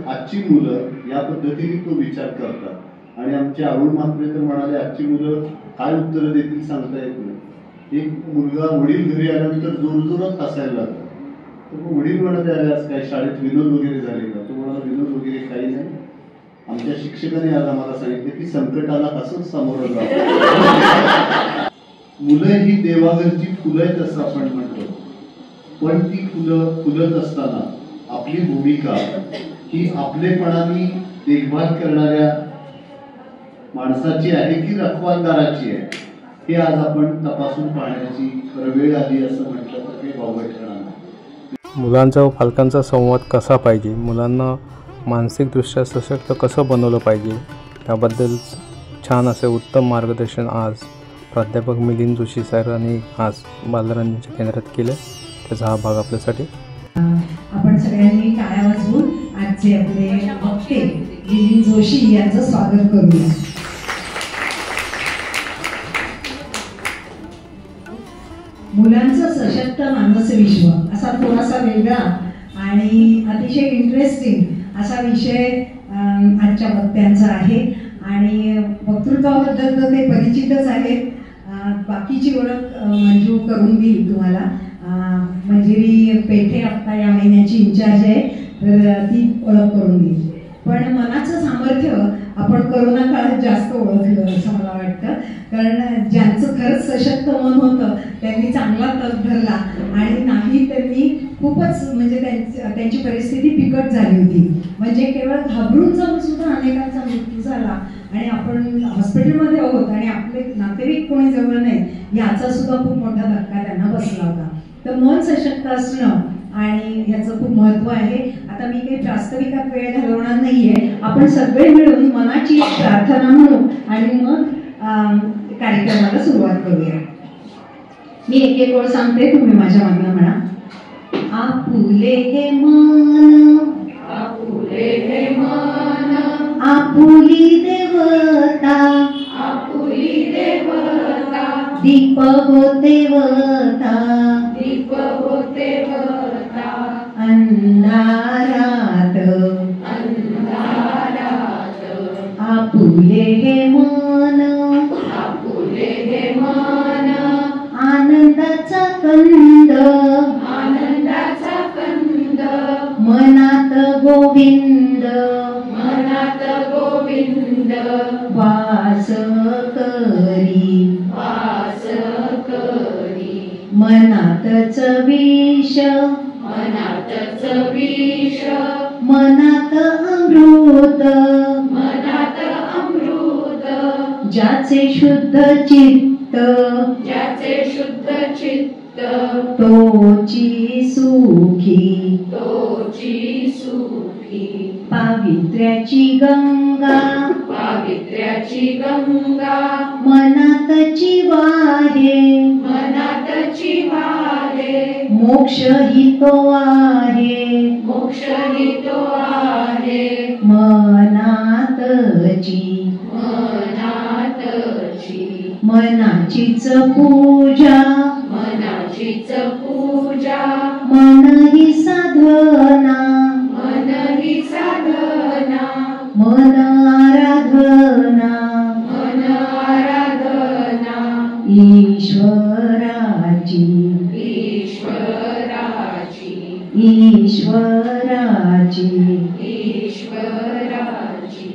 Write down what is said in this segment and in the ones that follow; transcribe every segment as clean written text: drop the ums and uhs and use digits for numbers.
आजची मुलं या पद्धतीने तो विचार करतात आणि आमचे अरुण म्हात्रे तर म्हणाले आजची मुलं काय उत्तरं देतील सांगता येत नाही. एक मुलगा वडील घरी आल्यानंतर जोरजोरात हसायला लागला. तर वडील म्हणाले अरे आज काय शाळेत विनोद वगैरे झाले का? तो म्हणाला विनोद वगैरे काही नाही. आमच्या शिक्षकाने आज आम्हाला सांगितलं की संकटाला हसत सामोरं जावं. मुलं ही देवाघरची फुलं आहेत असं आपण म्हणतो, पण ती फुलं फुलत असताना आपली भूमिका ही आपलेपणाने देखभाल करणाऱ्या माणसाची आहे की रखवालदाराची आहे, हे आज आपण तपासून पाहण्याची वेळ आली असं म्हटलं तर काही वावगं ठरणार नाही. मुलांचा व पालकांचा संवाद कसा पाहिजे, मुलांना मानसिकदृष्ट्या सशक्त कसं बनवलं पाहिजे, याबद्दल छान असे उत्तम मार्गदर्शन आज प्राध्यापक मिलिंद जोशी सरांनी आज बालरंजनच्या केंद्रात केले. त्याचा हा भाग आपल्यासाठी. आपण सगळ्यांनी टाळ्या वाजवून आजचे आपले वक्ते मिलिंद जोशी यांचं स्वागत करूया. मुलांचं सशक्त मानस विश्व असा थोडासा वेगळा आणि अतिशय इंटरेस्टिंग असा विषय आजच्या वक्त्यांचा आहे. आणि वक्तृत्वाबद्दल तर ते परिचितच आहेत. बाकीची ओळख मंजू करून देईल तुम्हाला. मंजिरी पेठे आत्ता या महिन्याची इंचार्ज आहे, तर ती ओळख करून देईल. पण मनाचं सामर्थ्य आपण कोरोना काळात जास्त ओळखलं असं मला वाटतं. कारण ज्यांचं खरंच सशक्त मन होतं त्यांनी चांगला तग धरला आणि नाही त्यांनी खूपच म्हणजे त्यांची परिस्थिती बिकट झाली होती. म्हणजे केवळ घाबरून जाऊन सुद्धा अनेकांचा मृत्यू झाला आणि आपण हॉस्पिटलमध्ये आहोत आणि आपले नातेवाईक कोणी जवळ नाही याचा सुद्धा खूप मोठा धक्का त्यांना बसला होता. तर मन सशक्त असणं आणि ह्याचं खूप महत्त्व आहे. आता मी काही प्रास्ताविकात वेळ घालवणार नाहीये. आपण सगळे मिळून मनाची प्रार्थना म्हणू आणि मग कार्यक्रमाला सुरुवात करूया. मी एक एक ओळ सांगते, तुम्ही माझ्या मागणं म्हणा. आपुले हे मन, आपुले हे मन, आपुली देवता, आपुली देवता, दीप होतेवता, दीप होतेवता, अंधारात, अंधारात, आपुले हे मन, आपुले हे मन, आनंदाचा कंद, आनंदाचा कंद, मनात गोविंद, मनात गोविंद, वास करी, वास करी, मनातच विष, मनातच विष, मनात अमृत, मनात अमृत, ज्याचे शुद्ध चित्त, ज्याचे शुद्ध चित्त, तोची सुखी, तोची सुखी, पावित्र्याची गंगा, पावित्र्याची गंगा, मनातची वाहे, मनातची वाहे, मोक्ष ही तो आहे, मोक्ष ही तो आहे, मनातची, मनातची, मनाचीच पूजा, मनाचीच पूजा, मन ही साधना, मन ही साधना, मन आराधना, मन आराधना, ईश्वराची, ईश्वराची, ईश्वराची, ईश्वराची.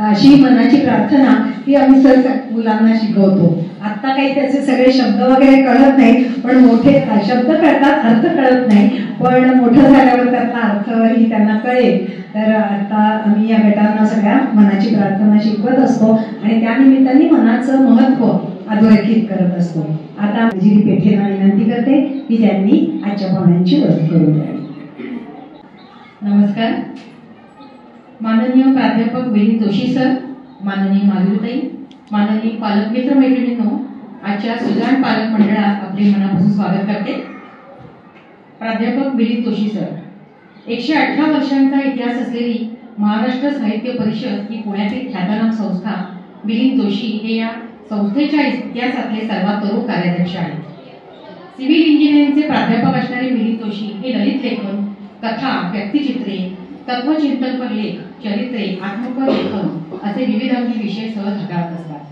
अशी मनाची प्रार्थना ही आम्ही सर मुलांना शिकवतो. आत्ता काही त्याचे सगळे शब्द वगैरे कळत नाही, पण मोठे शब्द कळतात, अर्थ कळत नाही, पण मोठं झाल्यावर त्याचा अर्थही त्यांना कळेल. तर आता आम्ही या गटांना सगळ्या मनाची प्रार्थना शिकवत असतो आणि त्यानिमित्ताने मनाचं महत्त्व अधोरेखित करत असतो. आता मंजिरी पेठेंना विनंती करते की त्यांनी आजच्या पाहुण्यांची ओळख करून द्यावी. नमस्कार. माननीय प्राध्यापक मिलिंद जोशी सर, माननीय माधुरीताई, माननीय पालक मित्र मैत्रिणींनो, आजच्या सुजाण पालक मंडळात आपले मनापासून स्वागत करते. प्राध्यापक मिलिंद जोशी सर 118 वर्षांचा इतिहास असलेली महाराष्ट्र साहित्य परिषद ही पुण्यातील ख्यातनाम संस्था. मिलिंद जोशी हे या संस्थेच्या इतिहासातले सर्वात तरुण कार्याध्यक्ष आहेत. सिव्हिल इंजिनिअरिंगचे प्राध्यापक असणारे मिलिंद जोशी हे ललित लेखन, कथा, व्यक्तिचित्रे, तत्वचिंतनपर लेख, चरित्रे, आत्मपर लेखन असे विविध विषय सहज हाताळत असतात.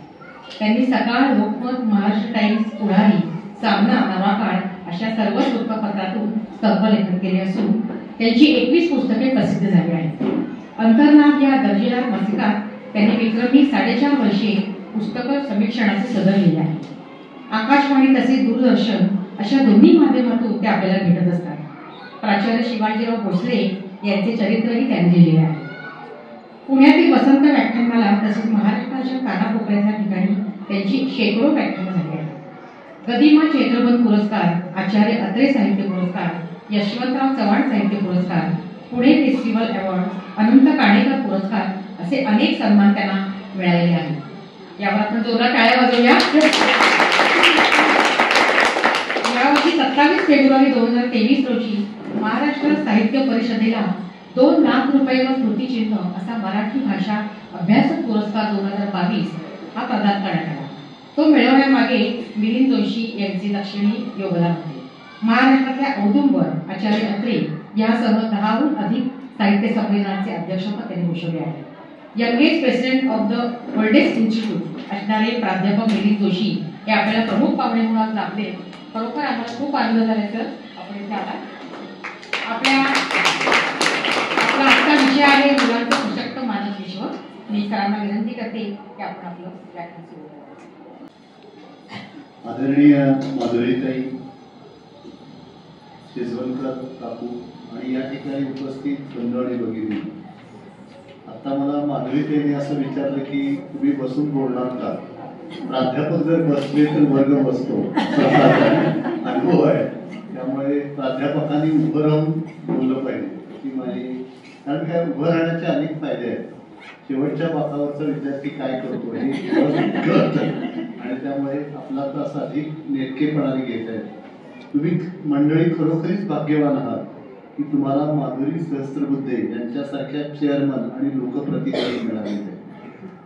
त्यांनी सकाळ, लोकमत, महाराष्ट्र टाइम्स, पुढारी, सामना, नवाकाळ अशा सर्व वृत्तपत्रातून स्तंभलेखन केले असून त्यांची 21 पुस्तके प्रसिद्ध झाली आहेत. अंतर्नाद या दर्जेदार मासिकात त्यांनी विक्रमी 4.5 वर्षे पुस्तक समीक्षणाचे सदर लिहिले आहे. आकाशवाणी तसेच दूरदर्शन अशा दोन्ही माध्यमातून ते आपल्याला भेटत असतात. प्राचार्य शिवाजीराव भोसले यांचे चरित्रही त्यांनी लिहिले आहे. पुण्यातील वसंत व्याख्यानमाला तसेच महाराष्ट्राच्या कानाकोपऱ्याच्या ठिकाणी त्यांची शेकडो व्याख्यानं झाली आहेत. गदिमा चैत्रबंद पुरस्कार, आचार्य अत्रे साहित्य पुरस्कार, यशवंतराव चव्हाण साहित्य पुरस्कार, पुणे फेस्टिवल अवॉर्ड, अनंत काणेकर पुरस्कार असे अनेक सन्मान त्यांना मिळालेले आहेत. यावर आपण जोरदार टाळ्या वाजवूया. यावर्षी 27 फेब्रुवारी 2023 रोजी महाराष्ट्र साहित्य परिषदेला 2 लाख रुपये व स्मृतिचिन्ह असा मराठी भाषा अभ्यासक पुरस्कार 2022 हा प्रदान करण्यात आला. तो मिळवण्यामागे मिलिंद जोशी यांचे लक्षणीय योगदान होते. महाराष्ट्रातल्या औदुंबर आचार्य अत्रे यासह 10हून अधिक साहित्य संमेलनाचे अध्यक्षपद त्यांनी भूषवले आहे. Youngest president of the oldest institute असणारे प्राध्यापक मिलिंद जोशी हे आपल्याला प्रमुख पाहुणे म्हणून आज लाभले. खरोखर आम्हाला खूप आनंद झाला सर आपण इथे आला. आपला आजचा विषय आहे मुलांचं सशक्त मानस विश्व. मी सरांना विनंती करते की आपण आपलं व्याख्यान सुरू करू. आदरणीय माधुरीताई, शेजवलकर काकू आणि या ठिकाणी उपस्थित बंधू आणि भगिनी, आता मला माधुरीताईने असं विचारलं की तुम्ही बसून बोलणार का? प्राध्यापक जर बसले तर वर्ग बसतो, अनुभव आहे. त्यामुळे प्राध्यापकांनी उभं राहून बोललं पाहिजे की माझी, कारण काय उभं राहण्याचे अनेक फायदे आहेत. शेवटच्या पातावरचा विद्यार्थी काय करतो हे कळतं आणि त्यामुळे आपला तास अधिक नेटकेपणाने घेत आहे. तुम्ही मंडळी खरोखरीच भाग्यवान आहात की तुम्हाला माधुरी सहस्त्रबुद्धे यांच्यासारख्या चेअरमन आणि लोकप्रतिनिधी मिळालेले.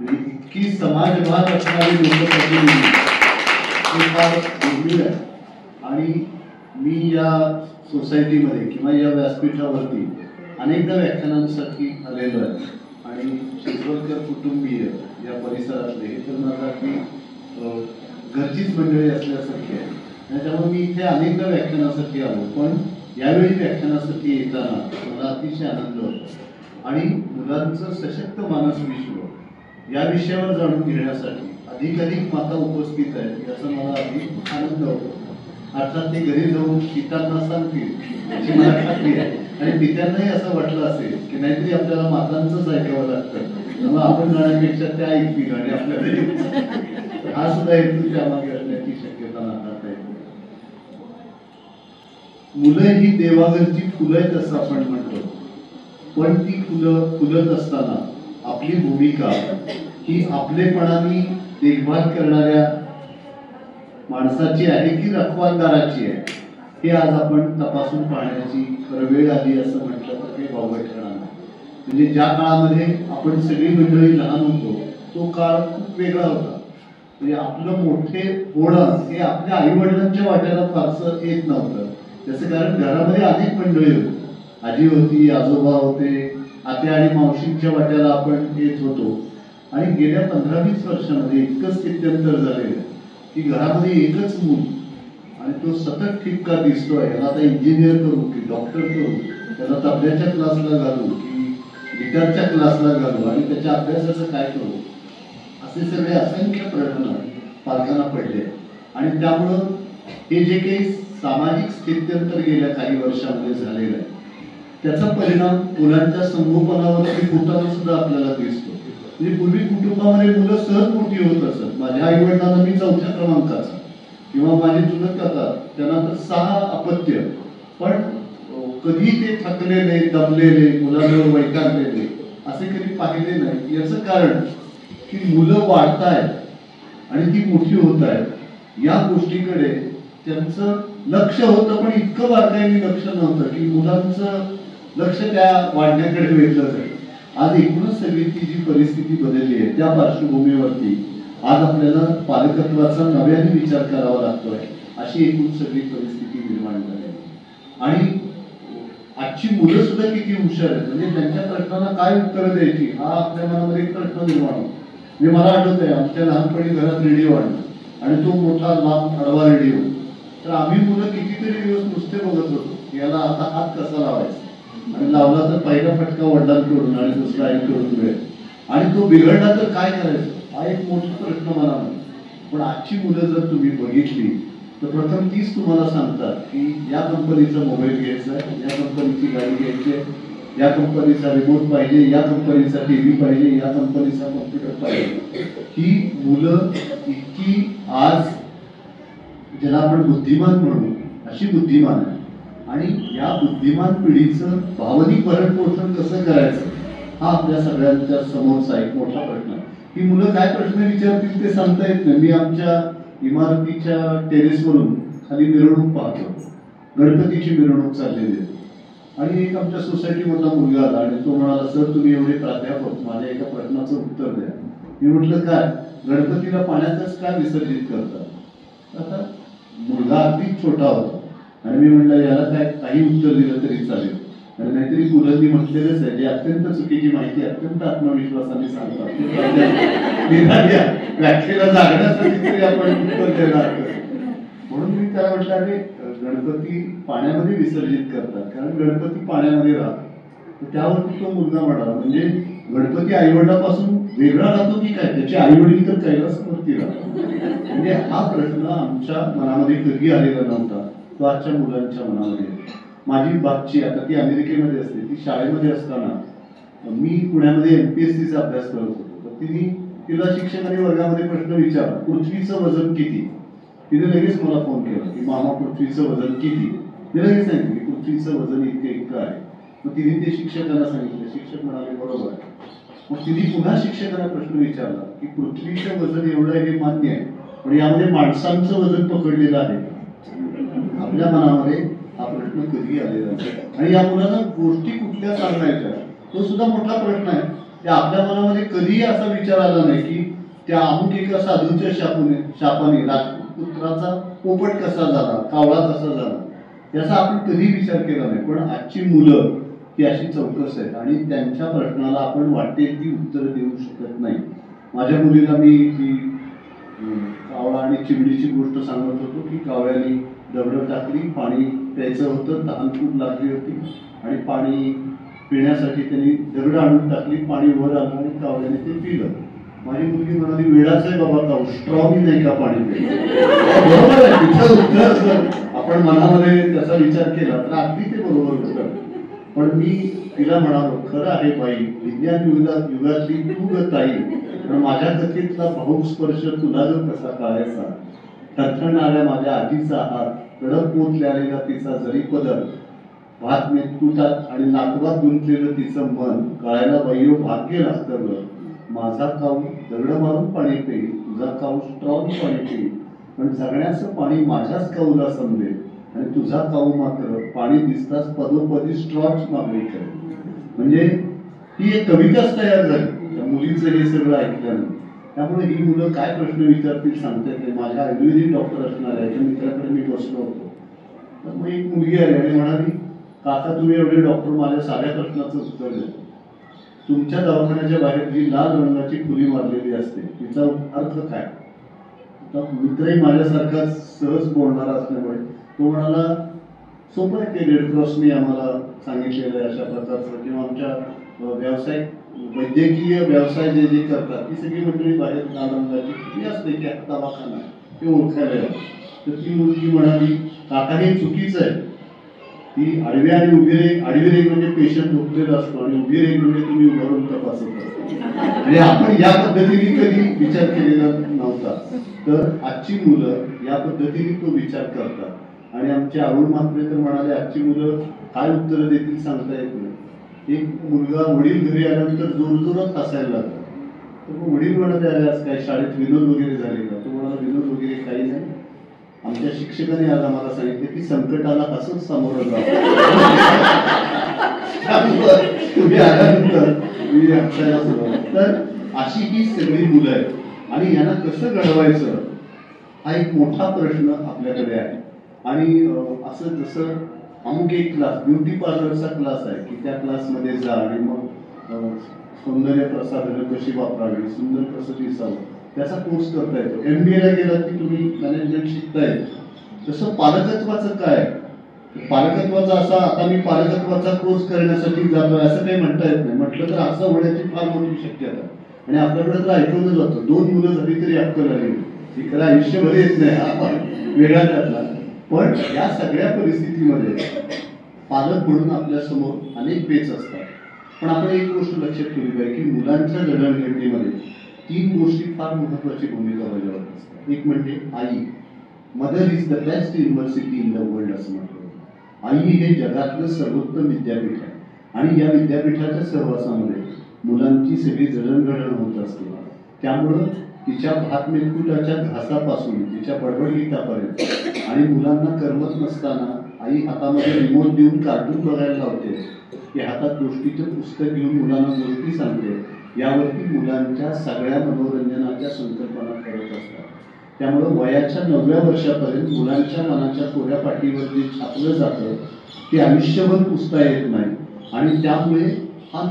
म्हणजे इतकी समाजवाद असणारी लोकप्रतिनिधी हे फार दुर्मिळ आहे. आणि मी या सोसायटीमध्ये किंवा या व्यासपीठावरती अनेकदा व्याख्यानांसाठी आलेलो आहे आणि शेजवलकर कुटुंबीय या परिसरातले हे तर माझा अगदी घरचीच मंडळी असल्यासारखी आहे. त्याच्यामुळे मी इथे अनेकदा व्याख्यानासाठी आलो, पण यावेळी व्याख्यानासाठी येताना मला अतिशय आनंद होतो. आणि मुलांचं सशक्त मानस विश्व या विषयावर जाणून घेण्यासाठी अधिक माता उपस्थित आहेत याचा मला अधिक आनंद होतो. अर्थात ते घरी जाऊन पितांना सांगतील याची मला खात्री आहे. आणि पित्यांनाही असं वाटलं असेल की नाहीतरी आपल्याला मातांचंच ऐकावं लागतं, त्यामुळे आपण जाण्यापेक्षा त्या ऐकतील आणि आपल्याला हा सुद्धा हेतू त्यामागे असण्याची शक्यता नाकारता येते. मुलं ही देवाघरची फुलं आहेत असं आपण म्हणतो, पण ती फुलं फुलत असताना आपली भूमिका ही आपलेपणाने देखभाल करणाऱ्या माणसाची आहे की रखवालदाराची आहे हे आज आपण तपासून पाहण्याची खरं वेळ आली असं म्हटलं तर काही वावगं ठरणार नाही. म्हणजे ज्या काळामध्ये आपण सगळी मंडळी लहान होतो तो काळ खूप वेगळा होता. म्हणजे आपलं मोठे होणं हे आपल्या आई वडिलांच्या वाट्याला फारसं येत नव्हतं. त्याचं कारण घरामध्ये अनेक मंडळी होती. आजी होती, आजोबा होते, आत्या आणि मावशींच्या वाट्याला आपण येत होतो. आणि गेल्या 15-20 वर्षामध्ये इतकं स्थित्यंतर झालेलं की घरामध्ये एकच मूल आणि तो सतत ठिपका दिसतोय. याला आता इंजिनियर करू की डॉक्टर करू, त्याला तबल्याच्या क्लासला घालू की गिटारच्या क्लासला घालू आणि त्याच्या अभ्यासाचं काय करू, असे सगळे असंख्य प्रश्न पालकांना पडले. आणि त्यामुळं हे जे काही सामाजिक स्थित्यंतर गेल्या काही वर्षामध्ये झालेलं आहे त्याचा परिणाम मुलांच्या संगोपनावरती होताना सुद्धा आपल्याला दिसतो. म्हणजे पूर्वी कुटुंबामध्ये मुलं सहज मोठी होत असत. माझ्या आई वडिलांना मी 4थ्या क्रमांकाचा किंवा माझे चुलत काका त्यांना तर 6 अपत्य, पण कधी ते थकलेले, दमलेले, मुलांवर वैतागलेले असे कधी पाहिले नाही. याचं कारण की मुलं वाढतायत आणि ती मोठी होत आहेत या गोष्टीकडे त्यांचं लक्ष होतं, पण इतकं बारकाईने लक्ष नव्हतं की मुलांचं लक्ष त्या वाढण्याकडे वेधलं जाईल. आज एकूणच सगळी ती जी परिस्थिती बदलली आहे त्या पार्श्वभूमीवरती आज आपल्याला पालकत्वाचा नव्याने विचार करावा लागतोय. अशी एकूण सगळी परिस्थिती निर्माण झाली. आणि आजची मुलं सुद्धा किती हुशार आहेत, म्हणजे त्यांच्या प्रश्नांना काय उत्तरं द्यायची हा आपल्या मनामध्ये एक प्रश्न निर्माण होतो. म्हणजे मला आठवत आहे आमच्या लहानपणी घरात रेडिओ आणला आणि तो मोठा लांब आडवा रेडिओ, तर आम्ही मुलं कितीतरी दिवस नुसते बघत होतो की याला आता हात कसा लावायचा, आणि लावला तर पहिला फटका वडिलांकडून आणि दुसरा आईकडून मिळेल, आणि तो बिघडला तर काय करायचं हा एक मोठा प्रश्न मनामध्ये. पण आजची मुलं जर तुम्ही बघितली तर प्रथम तीच तुम्हाला सांगतात की या कंपनीचा मोबाईल घ्यायचा आहे, या कंपनीची गाडी घ्यायची आहे, या कंपनीचा रिमोट पाहिजे, या कंपनीचा टीव्ही पाहिजे, या कंपनीचा कॉम्प्युटर पाहिजे. ही मुलं इतकी आज ज्याला आपण बुद्धिमान म्हणू अशी बुद्धिमान आहे, आणि या बुद्धिमान पिढीचं भावनिक भरण पोषण कसं करायचं हा आपल्या सगळ्यांच्या समोरचा एक मोठा प्रश्न आहे. ही मुलं काय प्रश्न विचारतील ते सांगता येत नाही. मी आमच्या इमारतीच्या टेरेसवरून खाली मिरवणूक पाहतो, गणपतीची मिरवणूक चाललेली आहे, आणि एक आमच्या सोसायटीमधला मुलगा आला आणि तो म्हणाला, सर तुम्ही एवढे प्राध्यापक, माझ्या एका प्रश्नाचं उत्तर द्या. मी म्हटलं काय, गणपतीला पाण्यातच काय विसर्जित करतात. आता मुलगा अगदी छोटा होता आणि मी म्हटलं याला काय काही उत्तर दिलं तरी चालेल, आणि नाहीतरी मुलांनी म्हटलेलंच आहे जे अत्यंत चुकीची माहिती अत्यंत आत्मविश्वासाने सांगतात व्याख्येला जागण्यासाठी तरी आपण उत्तर देणार. म्हणून मी त्याला म्हटलं अरे गणपती पाण्यामध्ये विसर्जित करतात कारण गणपती पाण्यामध्ये राहतो. त्यावरती तो मुलगा म्हणाला म्हणजे गणपती आईवडिलापासून वेगळा राहतो की काय, त्याचे आईवडील तर कैलासावरती राहतात. म्हणजे हा प्रश्न आमच्या मनामध्ये कधी आलेला नव्हता, तो आजच्या मुलांच्या मनामध्ये. माझी बापची आता ती अमेरिकेमध्ये असते, ती शाळेमध्ये असताना मी पुण्यामध्ये MPSCचा अभ्यास करत होतो, तर तिला शिक्षकांनी वर्गामध्ये प्रश्न विचारला पृथ्वीचं वजन किती. तिने लगेच मला फोन केला की मामा पृथ्वीचं वजन किती. मी लगेच सांगितलं की पृथ्वीचं वजन इतकं आहे. मग तिने ते शिक्षकांना सांगितलं, शिक्षक म्हणाले बरोबर आहे. मग तिने पुन्हा शिक्षकांना प्रश्न विचारला की पृथ्वीचं वजन एवढं हे मान्य आहे, पण यामध्ये माणसांचं वजन पकडलेलं आहे. आपल्या मनामध्ये हा प्रश्न कधी आलेला नाही, आणि या मुलांना गोष्टी कुठल्या सांगायच्या तो सुद्धा मोठा प्रश्न आहे. त्या आपल्या मनामध्ये कधीही असा विचार आला नाही की त्या अमुक एका साधूच्या शापाने राजपुत्राचा पोपट कसा झाला, कावळा कसा झाला, याचा आपण कधी विचार केला नाही. पण आजची मुलं ही अशी चौकस आहेत आणि त्यांच्या प्रश्नाला आपण वाटेल ती उत्तर देऊ शकत नाही. माझ्या मुलीला मी ती कावळा आणि चिमणीची गोष्ट सांगत होतो की कावळ्याने दगड टाकली, पाणी प्यायचं होतं, तहान खूप लागली होती आणि पाणी पिण्यासाठी त्यांनी दगड आणून टाकली, पाणी वर आलं आणि कावळ्याने ते पिलं. माझी मुलगी म्हणाली वेळाच आहे बाबा काऊ, स्ट्रॉंग नाही का पाणी प्यायचं. बरोबर आहे, तिचं उत्तर जर आपण मनामध्ये त्याचा विचार केला तर अगदी ते बरोबर उत्तर. पण मी तिला म्हणालो खरं आहे बाई, विज्ञान युगातली तू ग ताई, पण माझ्या कथेतला भाऊक स्पर्श तुला ग कसा कळायचा. थरथरणाऱ्या माझ्या आजीचा हात, कडक पोचलेला तिचा जरी पदर, भात मेतकुटात आणि नातवात गुंतलेलं तिचं मन, कळायला बाईयो भाग्य लागतं ग. माझा काऊ दगड मारून पाणी पेईल, तुझा काऊ स्ट्रॉंग पाणी पेईल, पण जगण्याचं पाणी माझ्याच काऊला समजेल, आणि तुझा काऊ मात्र पाणी दिसताच पदोपदी स्ट्रॉच मागणी करेल. म्हणजे ही एक कविताच तयार झाली त्या मुलीचं हे सगळं ऐकल्यानं. त्यामुळे ही मुलं काय प्रश्न विचारतील सांगता येते. माझ्या आयुर्वेदिक डॉक्टर असणाऱ्या एका मित्राकडे मी बसलो होतो, तर मग एक मुलगी आली आणि म्हणाली काका तुम्ही एवढे डॉक्टर माझ्या साध्या प्रश्नाचं उत्तर देतो. तुमच्या दवाखान्याच्या बाहेर जी लाल रंगाची फुली मारलेली असते तिचा अर्थ काय. मित्रही माझ्यासारखा सहज बोलणारा असल्यामुळे तो म्हणाला सोपं आहे, ते रेड क्रॉसने आम्हाला सांगितलेलं आहे अशा प्रकारचं, किंवा आमच्या व्यावसायिक वैद्यकीय व्यवसाय जे जे करतात ती सगळी मंडळी बाहेर लाल रंगाची फुली असते की दवाखाना ते ओळखायला यावं. तर ती मुलगी म्हणाली काका हे चुकीचं आहे, ती आडवी आणि उभी रेख, आडवी रेख म्हणजे पेशंट झोपलेला असतो आणि उभी रेख म्हणजे तुम्ही उभारून तपासत असतो. म्हणजे आपण या पद्धतीने कधी विचार केलेला नव्हता. तर आजची मुलं या पद्धतीने तो विचार करतात, आणि आमचे अरुण म्हात्रे तर म्हणाले आजची मुलं काय उत्तरं देतील सांगता येत नाही. एक मुलगा वडील घरी आल्यानंतर जोरजोरात हसायला लागला, तर मग वडील म्हणाले अरे आज काय शाळेत विनोद वगैरे झाले का. तो म्हणाला विनोद वगैरे काही नाही, आमच्या शिक्षकाने आज आम्हाला सांगितलं की संकटाला हसत सामोरं जावं. तुम्ही आल्यानंतर मी हसायला सुरुवात. तर अशी ही सगळी मुलं आहेत आणि यांना कसं घडवायचं हा एक मोठा प्रश्न आपल्याकडे आहे. आणि असं जसं अमुक एक क्लास ब्युटी पार्लरचा क्लास आहे की त्या क्लासमध्ये जा आणि मग सौंदर्य प्रसाधनं कशी वापरावी, सुंदर कसं दिसावं, त्याचा कोर्स करता येतो. MBA ला गेलात की तुम्ही मॅनेजमेंट शिकता येतं. तसं पालकत्वाचं काय, पालकत्वाचा असा आता मी पालकत्वाचा कोर्स करण्यासाठी जातोय असं काही म्हणता येत नाही. म्हटलं तर असं होण्याची फार मोठी शक्यता आणि आपल्याकडे तर ऐकवलं जातं 2 मुलं झाली तरी अक्कल आली, ही खरं आयुष्यभर येत नाही, हा वेगळा त्यातला. पण या सगळ्या परिस्थितीमध्ये पालक म्हणून आपल्या समोर अनेक पेच असतात. पण आपण एक गोष्ट लक्षात ठेवली पाहिजे की मुलांच्या जडणघडणीमध्ये 3 गोष्टी फार महत्वाची भूमिका बजावत असतात. एक म्हणजे आई. Mother is the best university in the world असं म्हटलं. आई हे जगातलं सर्वोत्तम विद्यापीठ आहे आणि या विद्यापीठाच्या सहवासामध्ये मुलांची सगळी जडणघडण होत असते. त्यामुळं तिच्या भात मेलकुटाच्या घासापासून तिच्या बडबडगीतापर्यंत आणि मुलांना करमत नसताना आई हातामध्ये रिमोट देऊन कार्टून बघायला लावते की हातात गोष्टीचं पुस्तक घेऊन मुलांना गोष्टी सांगते. यावरती मुलांच्या सगळ्या मनोरंजनाच्या संकल्पना करत असतात. त्यामुळं वयाच्या 9व्या वर्षापर्यंत मुलांच्या मनाच्या कोऱ्या पाटीवर जे छापलं जातं ते आयुष्यभर पुसता येत नाही आणि त्यामुळे हा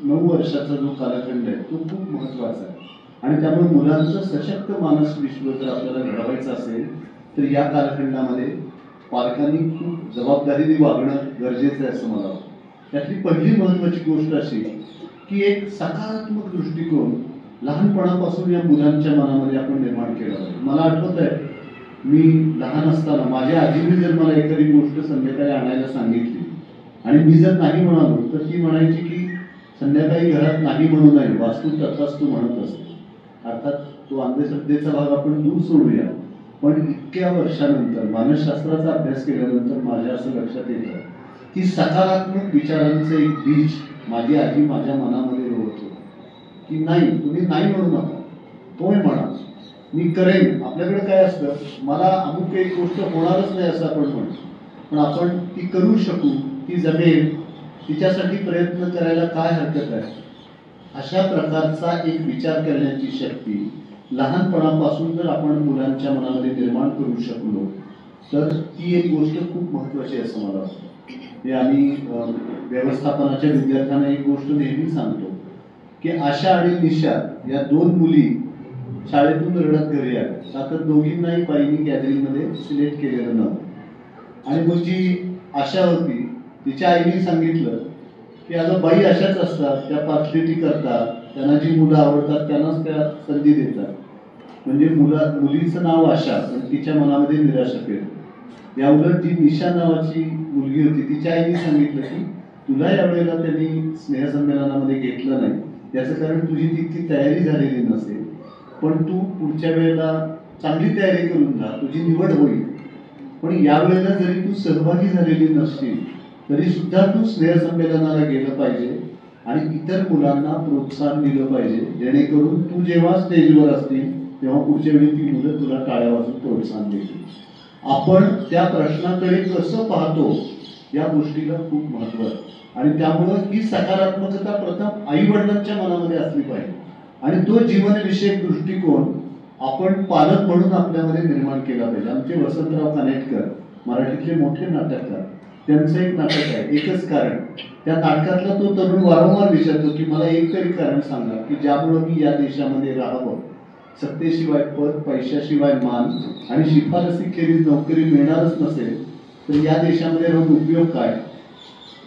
9 वर्षाचा जो कालखंड आहे तो खूप महत्वाचा आहे. आणि त्यामुळे मुलांचं सशक्त मानस विश्व जर आपल्याला घडवायचं असेल तर या कालखंडामध्ये पालकांनी खूप जबाबदारीने वागणं गरजेचं आहे असं मला वाटतं. त्यातली पहिली महत्वाची गोष्ट अशी की एक सकारात्मक दृष्टिकोन लहानपणापासून या मुलांच्या मनामध्ये आपण निर्माण केला पाहिजे. मला आठवत आहे मी लहान असताना माझ्या आजीने जर मला एखादी गोष्ट संध्याकाळी आणायला सांगितली आणि मी जर नाही म्हणालो तर ती म्हणायची की संध्याकाळी घरात नाही म्हणू नये, वास्तू तथास्तू म्हणत असते. अर्थात तो अंधश्रद्धेचा भाग आपण दूर सोडूया. पण इतक्या वर्षानंतर मानसशास्त्राचा अभ्यास केल्यानंतर माझ्या असं लक्षात येतं की सकारात्मक विचारांचं एक बीज माझी आजी माझ्या मनामध्ये रोवत होती की नाही, तुम्ही नाही म्हणू नका, होय म्हणा, मी करेन. आपल्याकडे काय असतं, मला अमुक एक गोष्ट होणारच नाही असं आपण म्हणतो, पण आपण ती करू शकू, ती जमेल, तिच्यासाठी प्रयत्न करायला काय हरकत आहे. अशा प्रकारचा एक विचार करण्याची शक्ती लहानपणापासून जर आपण मुलांच्या मनामध्ये निर्माण करू शकलो तर ती एक गोष्ट खूप महत्वाची आहे असं मला वाटतं. हे आम्ही व्यवस्थापनाच्या विद्यार्थ्यांना एक गोष्ट नेहमी सांगतो की आशा आणि निशा या 2 मुली शाळेतून रडत घरी आल्या. आता दोघींनाही बाईंनी गॅदरिंगमध्ये सिलेक्ट केलेलं नव्हतं आणि मग जी आशा होती तिच्या आईने सांगितलं की अगं बाई अशाच असतात, त्या पार्शलिटी करतात, त्यांना जी मुलं आवडतात त्यांनाच त्या संधी देतात. म्हणजे मुलीचं नाव आशा पण तिच्या मनामध्ये निराशा केली. या उलट जी निशा नावाची मुलगी होती तिच्या आईने सांगितलं की तुला यावेळेला त्यांनी स्नेहसंमेलनामध्ये घेतलं नाही, याचं कारण तुझी तितकी तयारी झालेली नसेल, पण तू पुढच्या वेळेला चांगली तयारी करून जा, तुझी निवड होईल. पण यावेळेला जरी तू सहभागी झालेली नसशील तरी सुद्धा तू स्नेहसंमेलनाला गेलं पाहिजे आणि इतर मुलांना प्रोत्साहन दिलं पाहिजे, जेणेकरून तू जेव्हा स्टेजवर असतील तेव्हा पुढच्या वेळी ती मुलं तुला टाळ्या वाजून प्रोत्साहन देतील. आपण त्या प्रश्नाकडे कसं पाहतो या गोष्टीला खूप महत्व आहे आणि त्यामुळं ही सकारात्मकता प्रथम आई वडिलांच्या मनामध्ये असली पाहिजे आणि तो जीवनविषयक दृष्टिकोन आपण पालक म्हणून आपल्यामध्ये निर्माण केला पाहिजे. आमचे वसंतराव कानेटकर मराठीतले मोठे नाटककार, त्यांचं एक नाटक आहे एकच कारण. त्या नाटकातला तो तरुण वारंवार विचारतो की मला एक तरी कारण सांगा की ज्यामुळं मी या देशामध्ये राहावं. सत्तेशिवाय पद, पैशाशिवाय मान आणि शिफारसीखेरीज नोकरी मिळणारच नसेल तर या देशामध्ये राहून उपयोग काय.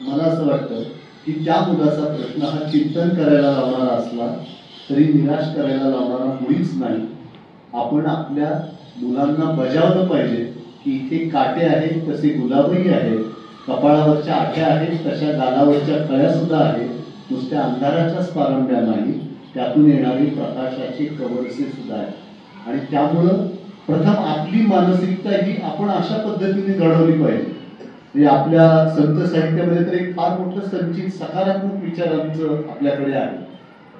मला असं वाटतं की त्या मुलाचा प्रश्न हा चिंतन करायला लावणारा असला तरी निराश करायला लावणारा मुळीच नाही. आपण आपल्या मुलांना बजावलं पाहिजे की इथे काटे आहेत तसे गुलाबही आहेत, कपाळावरच्या आठ्या आहेत तशा गालावरच्या कळ्या सुद्धा आहेत, नुसत्या अंधाराच्याच पारंब्या नाही, त्यातून येणारी प्रकाशाची कवरसे सुद्धा आहे. आणि त्यामुळं प्रथम आपली मानसिकता ही आपण अशा पद्धतीने घडवली पाहिजे. म्हणजे आपल्या संत साहित्यामध्ये तर एक फार मोठं संचित सकारात्मक विचारांचं आपल्याकडे आहे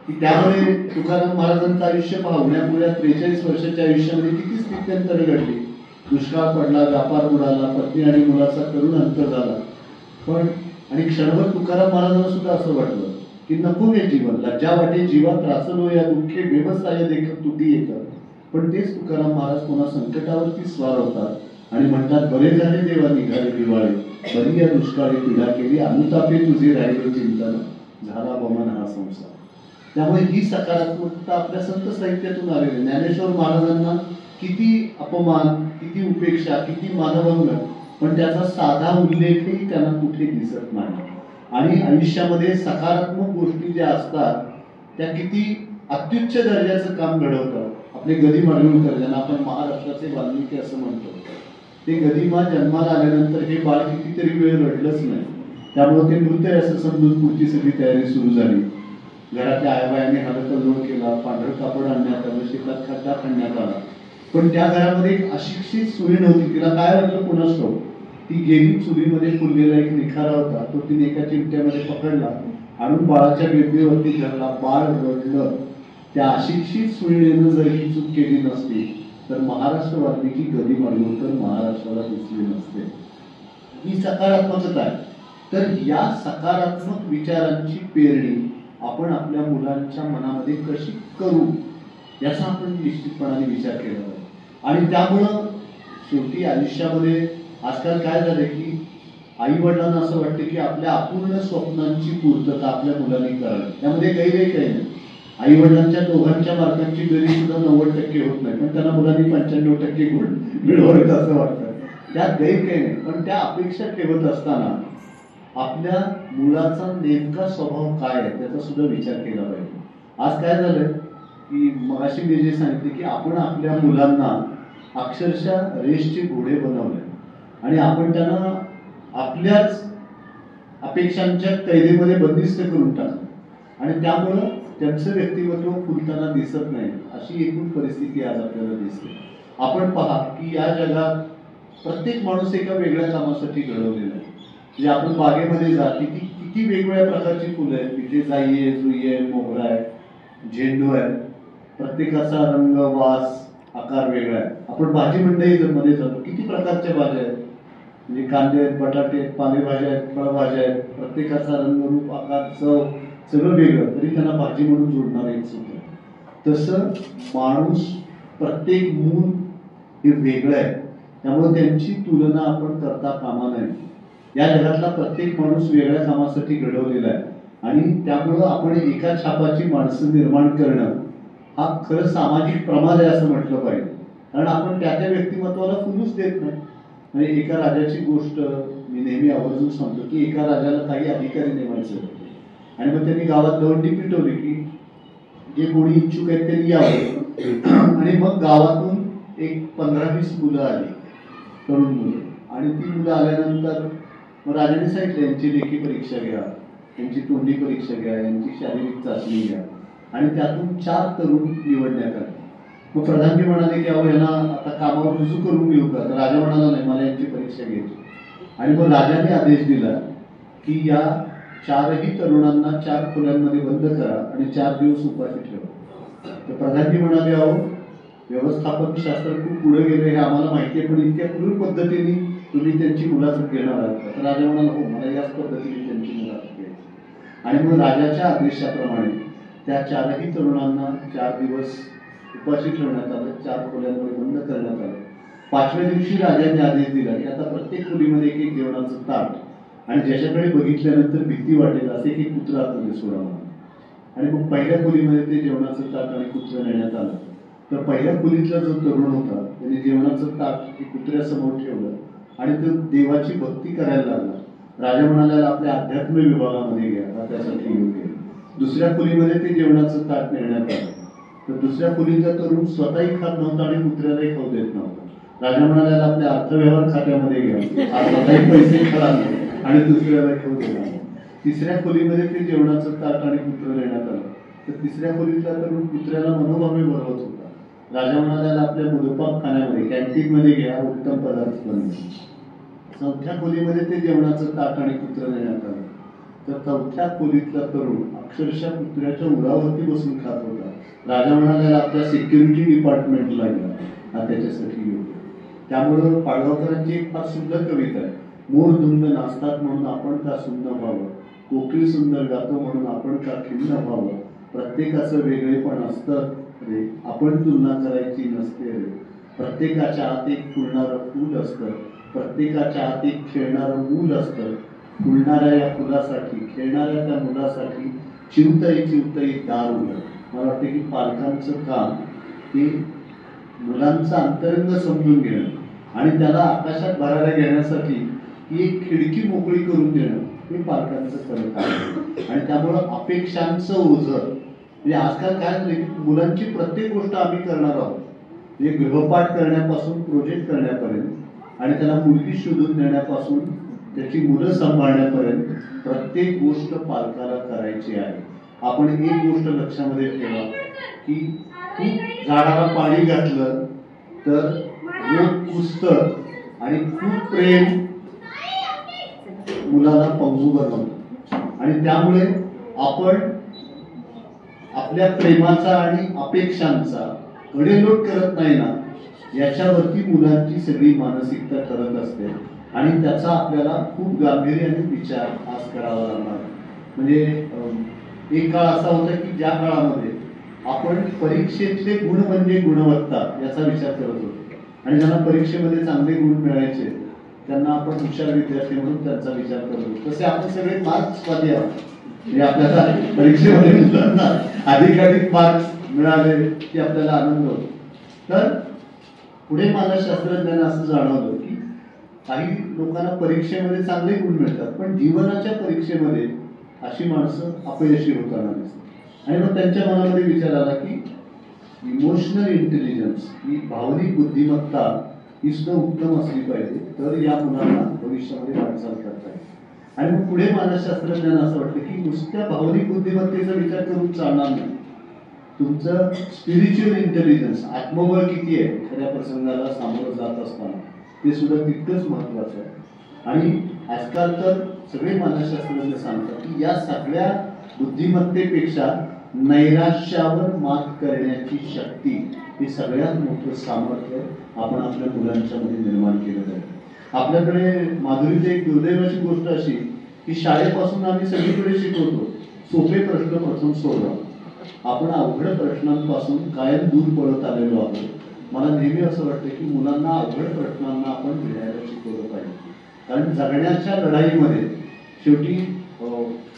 की त्यामुळे तुकाराम महाराजांचं आयुष्य पहा, उन्हापुण्यात 43 वर्षाच्या आयुष्यामध्ये किती स्थित्यंतर घडली. दुष्काळ पडला, व्यापार बुडाला, पत्नी आणि मुलाचा करुण अंत झाला. पण आणि क्षणभर तुकाराम महाराजांना सुद्धा असं वाटलं की नको हे जीवन, लज्जा वाटे जीवा त्रासलो या दुःखे व्यवसाय देखत तुटी येतात. पण तेच तुकाराम महाराज पुन्हा संकटावरती स्वार होतात आणि म्हणतात बरे झाले देवा निघाले दिवाळे. बरी या दुष्काळी पीडा केली, अनुतापे तुझी राहिली चिंतन, झाला बमन हा संसार. त्यामुळे ही सकारात्मकता आपल्या संत साहित्यातून आलेली. ज्ञानेश्वर महाराजांना किती अपमान, किती उपेक्षा, किती मानभंग, पण त्याचा साधा उल्लेखही त्यांना कुठे दिसत नाही. आणि आयुष्यामध्ये सकारात्मक गोष्टी ज्या असतात त्या किती अत्युच्च दर्जाचं काम घडवतात. आपले गदी माडगूळकर, ज्यांना आपण महाराष्ट्राचे वाल्मिकी असं म्हणतो, ते गदिमा जन्माला आल्यानंतर हे बाळ कितीतरी वेळ रडलंच नाही. त्यामुळे ते मृत असं समजून पुढची सगळी तयारी सुरू झाली. घरातल्या आयाबायाने हलकल्लोळ केला, पांढरं कापड आणण्यात आलं, शेतात खड्डा खणण्यात आला. पण त्या घरामध्ये एक अशिक्षित सुरी नव्हती. तिला काय वाटलं कोणास ठाऊक, ती गेली. चुलीमध्ये फुललेला एक निखारा होता, तो तिने एका चिमट्यामध्ये पकडला, आणून बाळाच्या बेंबीवरती धरला. बाळ रडलं. त्या अशिक्षित सुरीनेनं जर ही चूक केली नसती तर महाराष्ट्र वाल्मिकी गदी माडगूळकर महाराष्ट्राला दिसले नसते. ही सकारात्मकता आहे. तर या सकारात्मक विचारांची पेरणी आपण आपल्या मुलांच्या मनामध्ये कशी करू याचा आपण निश्चितपणाने विचार केला पाहिजे. आणि त्यामुळं शेवटी आयुष्यामध्ये आजकाल काय झालंय की आई वडिलांना असं वाटतं की आपल्या अपूर्ण स्वप्नांची पूर्तता आपल्या मुलांनी करावी. त्यामध्ये काही नाही. आई वडिलांच्या दोघांच्या मार्कांची बेरीज सुद्धा 90% होत नाही, पण त्यांना मुलांनी 95% गुण मिळवायचं असं वाटतं. त्यात गैर काही नाही. पण त्या अपेक्षा ठेवत असताना आपल्या मुलाचा नेमका स्वभाव काय आहे त्याचा सुद्धा विचार केला पाहिजे. आज काय झालंय की मगाशी मी जे सांगितले की आपण आपल्या मुलांना अक्षरशः रेसचे घोडे बनवले आणि आपण त्यांना आपल्याच अपेक्षांच्या कैदेमध्ये बंदिस्त करून टाकलं आणि त्यामुळं त्यांचं व्यक्तिमत्व फुलताना दिसत नाही. अशी एकूण परिस्थिती आज आपल्याला दिसते. आपण पहा की या जगात प्रत्येक माणूस एका वेगळ्या कामासाठी घडवलेला आहे. म्हणजे आपण बागेमध्ये जा, किती वेगवेगळ्या प्रकारची फुलं आहेत. तिथे जाई आहे, जुई आहे, मोगरा आहे, झेंडू आहे. प्रत्येकाचा रंग, वास, आकार वेगळा आहे. आपण भाजी मंडईमध्ये जातो, किती प्रकारच्या भाज्या आहेत. म्हणजे कांदे आहेत, बटाटे आहेत, पालेभाज्या आहेत, फळभाज्या आहेत. प्रत्येकाचा रंग, रूप, आकार, चव सगळं वेगळं, तरी त्यांना भाजी म्हणून जोडणार एक सूत्र. तसं माणूस, प्रत्येक मूल हे वेगळं आहे. त्यामुळे त्यांची तुलना आपण करता कामा नये. या जगातला प्रत्येक माणूस वेगळ्या कामासाठी घडवलेला आहे आणि त्यामुळं आपण एका छापाची माणसं निर्माण करणं हा खरं सामाजिक प्रमाद आहे असं म्हटलं पाहिजे. कारण आपण त्या व्यक्तिमत्वाला फुलूच देत नाही. म्हणजे एका राजाची गोष्ट मी नेहमी आवर्जून सांगतो की एका राजाला काही अधिकारी नेमायचे होते आणि मग त्यांनी गावात दवंडी पिटवली की जे कोणी इच्छुक आहेत त्यांनी यावं. आणि मग गावातून एक 15-20 मुलं आली, तरुण मुलं. आणि ती मुलं आल्यानंतर मग राजाने सांगितलं यांची लेखी परीक्षा घ्या, यांची तोंडी परीक्षा घ्या, यांची शारीरिक चाचणी घ्या. आणि त्यातून 4 तरुण निवडण्यात आले. मग प्रधानजी म्हणाले की अहो यांना आता कामावर रुजू करून घेऊ का? तर राजा म्हणाला नाही, मला यांची परीक्षा घ्यायची. आणि मग राजाने आदेश दिला की या 4ही तरुणांना 4 खोल्यांमध्ये बंद करा आणि 4 दिवस उपाशी ठेवा. तर प्रधानजी म्हणाले अहो व्यवस्थापन शास्त्र खूप पुढे गेले हे आम्हाला माहिती आहे, पण इतक्या क्रूर पद्धतीने तुम्ही त्यांची मुलाखत घेणार आहात का? तर राजा म्हणाला हो, मला याच पद्धतीने त्यांची मुलाखत घ्यायची. आणि मग राजाच्या आदेशाप्रमाणे त्या 4ही तरुणांना 4 दिवस उपाशी ठेवण्यात आलं, 4 खोल्यांमध्ये बंद करण्यात आलं. 5व्या दिवशी राजाने आदेश दिला की आता प्रत्येक खोलीमध्ये एक जेवणाचं ताट आणि ज्याच्याकडे बघितल्यानंतर भीती वाटेल असे एक कुत्रा आतमध्ये सोडावा. आणि मग पहिल्या खोलीमध्ये ते जेवणाचं ताट आणि कुत्रं नेण्यात आलं. तर पहिल्या खोलीतला जो तरुण होता त्याने जेवणाचं ताट हे कुत्र्यासमोर ठेवलं आणि तो देवाची भक्ती करायला लागला. राजा म्हणाला आपल्या अध्यात्म विभागामध्ये घ्या, हा त्यासाठी योग्य. दुसऱ्या खोलीमध्ये ते जेवणाचं ताट नेण्यात आलं. तर दुसऱ्या खोलीचा तरुण स्वतःही खात नव्हता आणि कुत्र्यालाही खाऊ देत नव्हता. राजा म्हणाला आपल्या अर्थव्यवहार खात्यामध्ये घ्या, स्वतःही पैसे खाला आणि दुसऱ्याला खाऊ देणार. तिसऱ्या खोलीमध्ये ते जेवणाचं ताट आणि कुत्रं नेण्यात आलं. तर तिसऱ्या खोलीतला तरुण कुत्र्याला मनोभावे भरवत होता. राजा म्हणाला आपल्या मुलपाक खाण्यामध्ये, कॅन्टीन मध्ये घ्या, उत्तम पदार्थ बनले. 4थ्या खोलीमध्ये ते जेवणाचं ताट आणि कुत्रं नेण्यात आलं. तर 4थ्या खोलीतला तरुण अक्षरशः कुत्र्याच्या उरावरती बसून खात होता. राजा म्हणाला आपल्या सिक्युरिटी डिपार्टमेंटला घ्या, हा त्याच्यासाठी योग्य. त्यामुळं पाडगावकरांची एक फार सुंदर कविता आहे. मोर धुंद नाचतात म्हणून आपण का सुंदर व्हावं, कोकिळ सुंदर गातो म्हणून आपण का खिन्न व्हावं, प्रत्येकाचं वेगळेपण असतं रे, आपण तुलना करायची नसते रे, प्रत्येकाच्या आत एक फुलणारं फूल असतं, प्रत्येकाच्या हात एक खेळणारं मूल असतं. फुलणाऱ्या या फुलासाठी, खेळणाऱ्या त्या मुलासाठी चिवताई चिवताई दार उघड. मला वाटतं की पालकांचं काम हे मुलांचं अंतरंग समजून घेणं आणि त्याला आकाशात भरायला घेण्यासाठी ही एक खिडकी मोकळी करून देणं हे पालकांचं खरं काम आहे. आणि त्यामुळं अपेक्षांचं ओझं म्हणजे आजकाल काय झालं की मुलांची प्रत्येक गोष्ट आम्ही करणार आहोत. म्हणजे गृहपाठ करण्यापासून प्रोजेक्ट करण्यापर्यंत आणि त्याला मुलगी शोधून देण्यापासून त्याची मुलं सांभाळण्यापर्यंत प्रत्येक गोष्ट पालकाला करायची आहे. आपण एक गोष्ट लक्षामध्ये ठेवा की खूप झाडाला पाणी घातलं तर रोग कुसतं आणि खूप प्रेम मुलाला पंगू बनवतं. आणि त्यामुळे आपण आपल्या प्रेमाचा आणि अपेक्षांचा कडेलोट करत नाही ना, याच्यावरती मुलांची सगळी मानसिकता ठरत असते आणि त्याचा आपल्याला खूप गांभीर्याने विचार आज करावा लागणार. म्हणजे एक काळ असा होता की ज्या काळामध्ये आपण परीक्षेतले गुण म्हणजे गुणवत्ता याचा विचार करत होतो आणि ज्यांना परीक्षेमध्ये चांगले गुण मिळायचे त्यांना आपण हुशार विद्यार्थी म्हणून त्यांचा विचार करत होतो. तसे आपण सगळे मार्क्सवादी आहोत. म्हणजे आपल्याला परीक्षेमध्ये मुलांना अधिकाधिक मार्क्स मिळाले की आपल्याला आनंद होतो. तर पुढे मानसशास्त्रज्ञांना असं जाणवलं की काही लोकांना परीक्षेमध्ये चांगले गुण मिळतात पण जीवनाच्या परीक्षेमध्ये अशी माणसं अपयशी होताना दिसतात. आणि मग त्यांच्या मनामध्ये विचार आला की इमोशनल इंटेलिजन्स ही भावनिक बुद्धिमत्ता ही सुद्धा उत्तम असली पाहिजे तर या मुलांना भविष्यामध्ये वाटचाल करता येईल. आणि मग पुढे मानसशास्त्रज्ञांना असं वाटतं की नुसत्या भावनिक बुद्धिमत्तेचा विचार करून चालणार नाही. तुमचं स्पिरिच्युअल इंटेलिजन्स आत्मबळ किती आहे खऱ्या प्रसंगाला सामोरं जात असताना ते सुद्धा तितकंच महत्वाचं आहे. आणि आजकाल तर सगळे मानसशास्त्रज्ञ सांगतात की या सगळ्या बुद्धिमत्तेपेक्षा नैराश्यावर मात करण्याची शक्ती हे सगळ्यात मोठं सामर्थ्य आपण आपल्या मुलांच्या मध्ये निर्माण केलं जाईल. आपल्याकडे माधुरीची एक दुर्दैवाची गोष्ट अशी की शाळेपासून आम्ही सगळीकडे शिकवतो सोपे प्रश्न प्रथम सोडवा. आपण अवघड प्रश्नांपासून कायम दूर पळत आलेलो आहोत. मला नेहमी असं वाटतं की मुलांना अवघड प्रश्नांना आपण भिडायला शिकवलं पाहिजे. कारण जगण्याच्या लढाईमध्ये शेवटी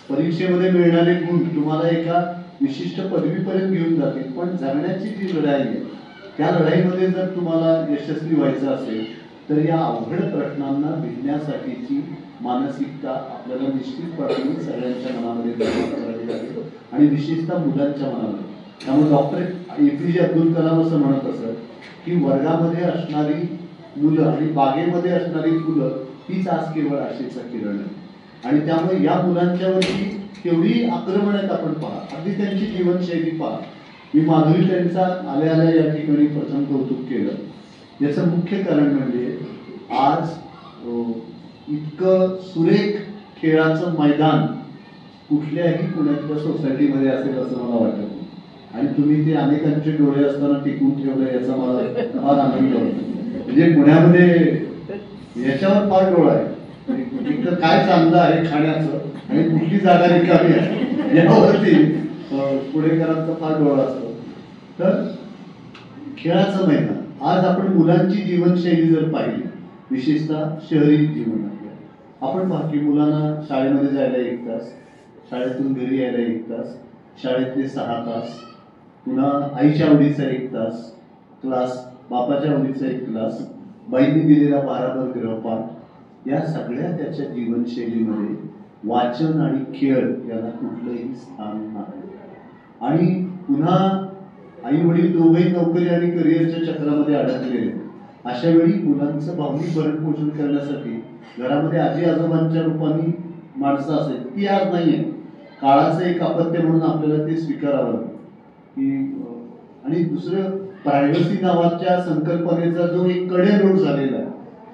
परीक्षेमध्ये मिळणारे गुण तुम्हाला एका विशिष्ट पदवीपर्यंत घेऊन जातील पण जगण्याची जी लढाई आहे त्या लढाईमध्ये जर तुम्हाला यशस्वी व्हायचं असेल तर या अवघड प्रश्नांना भिडण्यासाठीची मानसिकता आपल्याला निश्चितपणे सगळ्यांच्या मनामध्ये निर्माण करावी लागेल आणि विशेषतः मुलांच्या मनामध्ये. त्यामुळे डॉक्टर APJ अब्दुल कलाम असं म्हणत असत की वर्गामध्ये असणारी मुलं आणि बागेमध्ये असणारी फुलं हीच आज केवळ आशेचा किरण आहे. आणि त्यामुळे या मुलांच्यावरती केवढी आक्रमण आहेत आपण पहा. अगदी त्यांची जीवनशैली पहा. मी माधुरी त्यांचा आल्या आल्या या ठिकाणी प्रथम कौतुक केलं. याचं मुख्य कारण म्हणजे आज इतकं सुरेख खेळाचं मैदान कुठल्याही पुण्यातल्या सोसायटीमध्ये असेल असं मला वाटत नाही. आणि तुम्ही ते अनेकांचे डोळे असताना टिकून ठेवलं याचा मला फार आनंद होतो. म्हणजे पुण्यामध्ये याच्यावर फार डोळा आहे. इतकं काय चांगलं आहे खाण्याचं आणि कुठली जागा रिकामी आहे यावरती पुणेकरांचा फार डोळा असतो. तर खेळाचं मैदान आज आपण मुलांची जीवनशैली जर पाहिली विशेषतः शहरी जीवनात आपण पहा की मुलांना शाळेमध्ये जायला 1 तास, शाळेतून घरी यायला 1 तास, शाळेतले 6 तास, पुन्हा आईच्या आवडीचा 1 तास क्लास, बापाच्या आवडीचा 1 क्लास, बाईंनी दिलेला 12 गृहपाठ, या सगळ्या त्याच्या जीवनशैलीमध्ये वाचन आणि खेळ याला कुठलंही स्थान नाही. आणि पुन्हा आई वडील दोघेही नोकरी आणि करिअरच्या चक्रामध्ये अडकलेले. अशा वेळी मुलांचं भावनिक भरणपोषण करण्यासाठी घरामध्ये आजी आजोबांच्या रूपाने माणसं असेल ती आज नाहीये. काळाचं एक अपत्य म्हणून आपल्याला ते स्वीकारावं की. आणि दुसरं प्रायव्हसी नावाच्या संकल्पनेचा जो एक कडेलोट झालेला आहे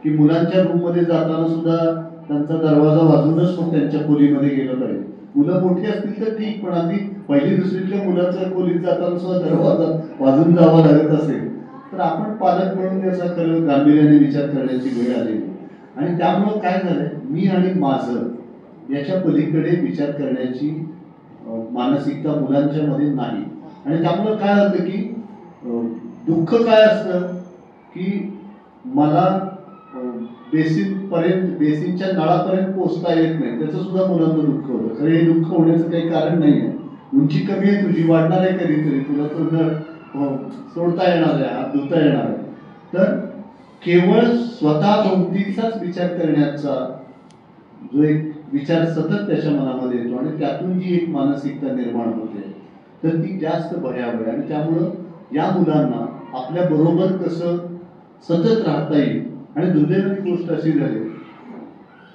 की मुलांच्या रूममध्ये जाताना सुद्धा त्यांचा दरवाजा वाजूनच मग त्यांच्या खोलीमध्ये गेलं पाहिजे. मुलं मोठी असतील तर ठीक पण अगदी 1ली-2रीतल्या मुलाच्या खोलीत जाताना सुद्धा दरवाजा वाजून जावा लागत असेल तर आपण पालक म्हणून याचा खरं गांभीर्याने विचार करण्याची वेळ आलेली. आणि त्यामुळं काय झालंय मी आणि माझं याच्या पलीकडे विचार करण्याची मानसिकता मुलांच्या मध्ये नाही. आणि त्यामुळं काय होतं की दुःख काय असतं की मला बेसिनच्या नळापर्यंत पोहोचता येत नाही, त्याचं सुद्धा मुलांना दुःख होतं. खरं हे दुःख होण्याचं काही कारण नाही आहे. उंची कमी आहे तुझी, वाढणार आहे कधीतरी, तुला तो नळ सोडता येणार आहे, हात धुता येणार आहे. तर केवळ स्वतः भोवतीचाच विचार करण्याचा जो एक विचार सतत त्याच्या मनामध्ये येतो आणि त्यातून जी एक मानसिकता निर्माण होते, तर ती जास्त भयावह आहे. आणि त्यामुळं या मुलांना आपल्या बरोबर कसं सतत राहता येईल. आणि दुर्दैवाची गोष्ट अशी झाली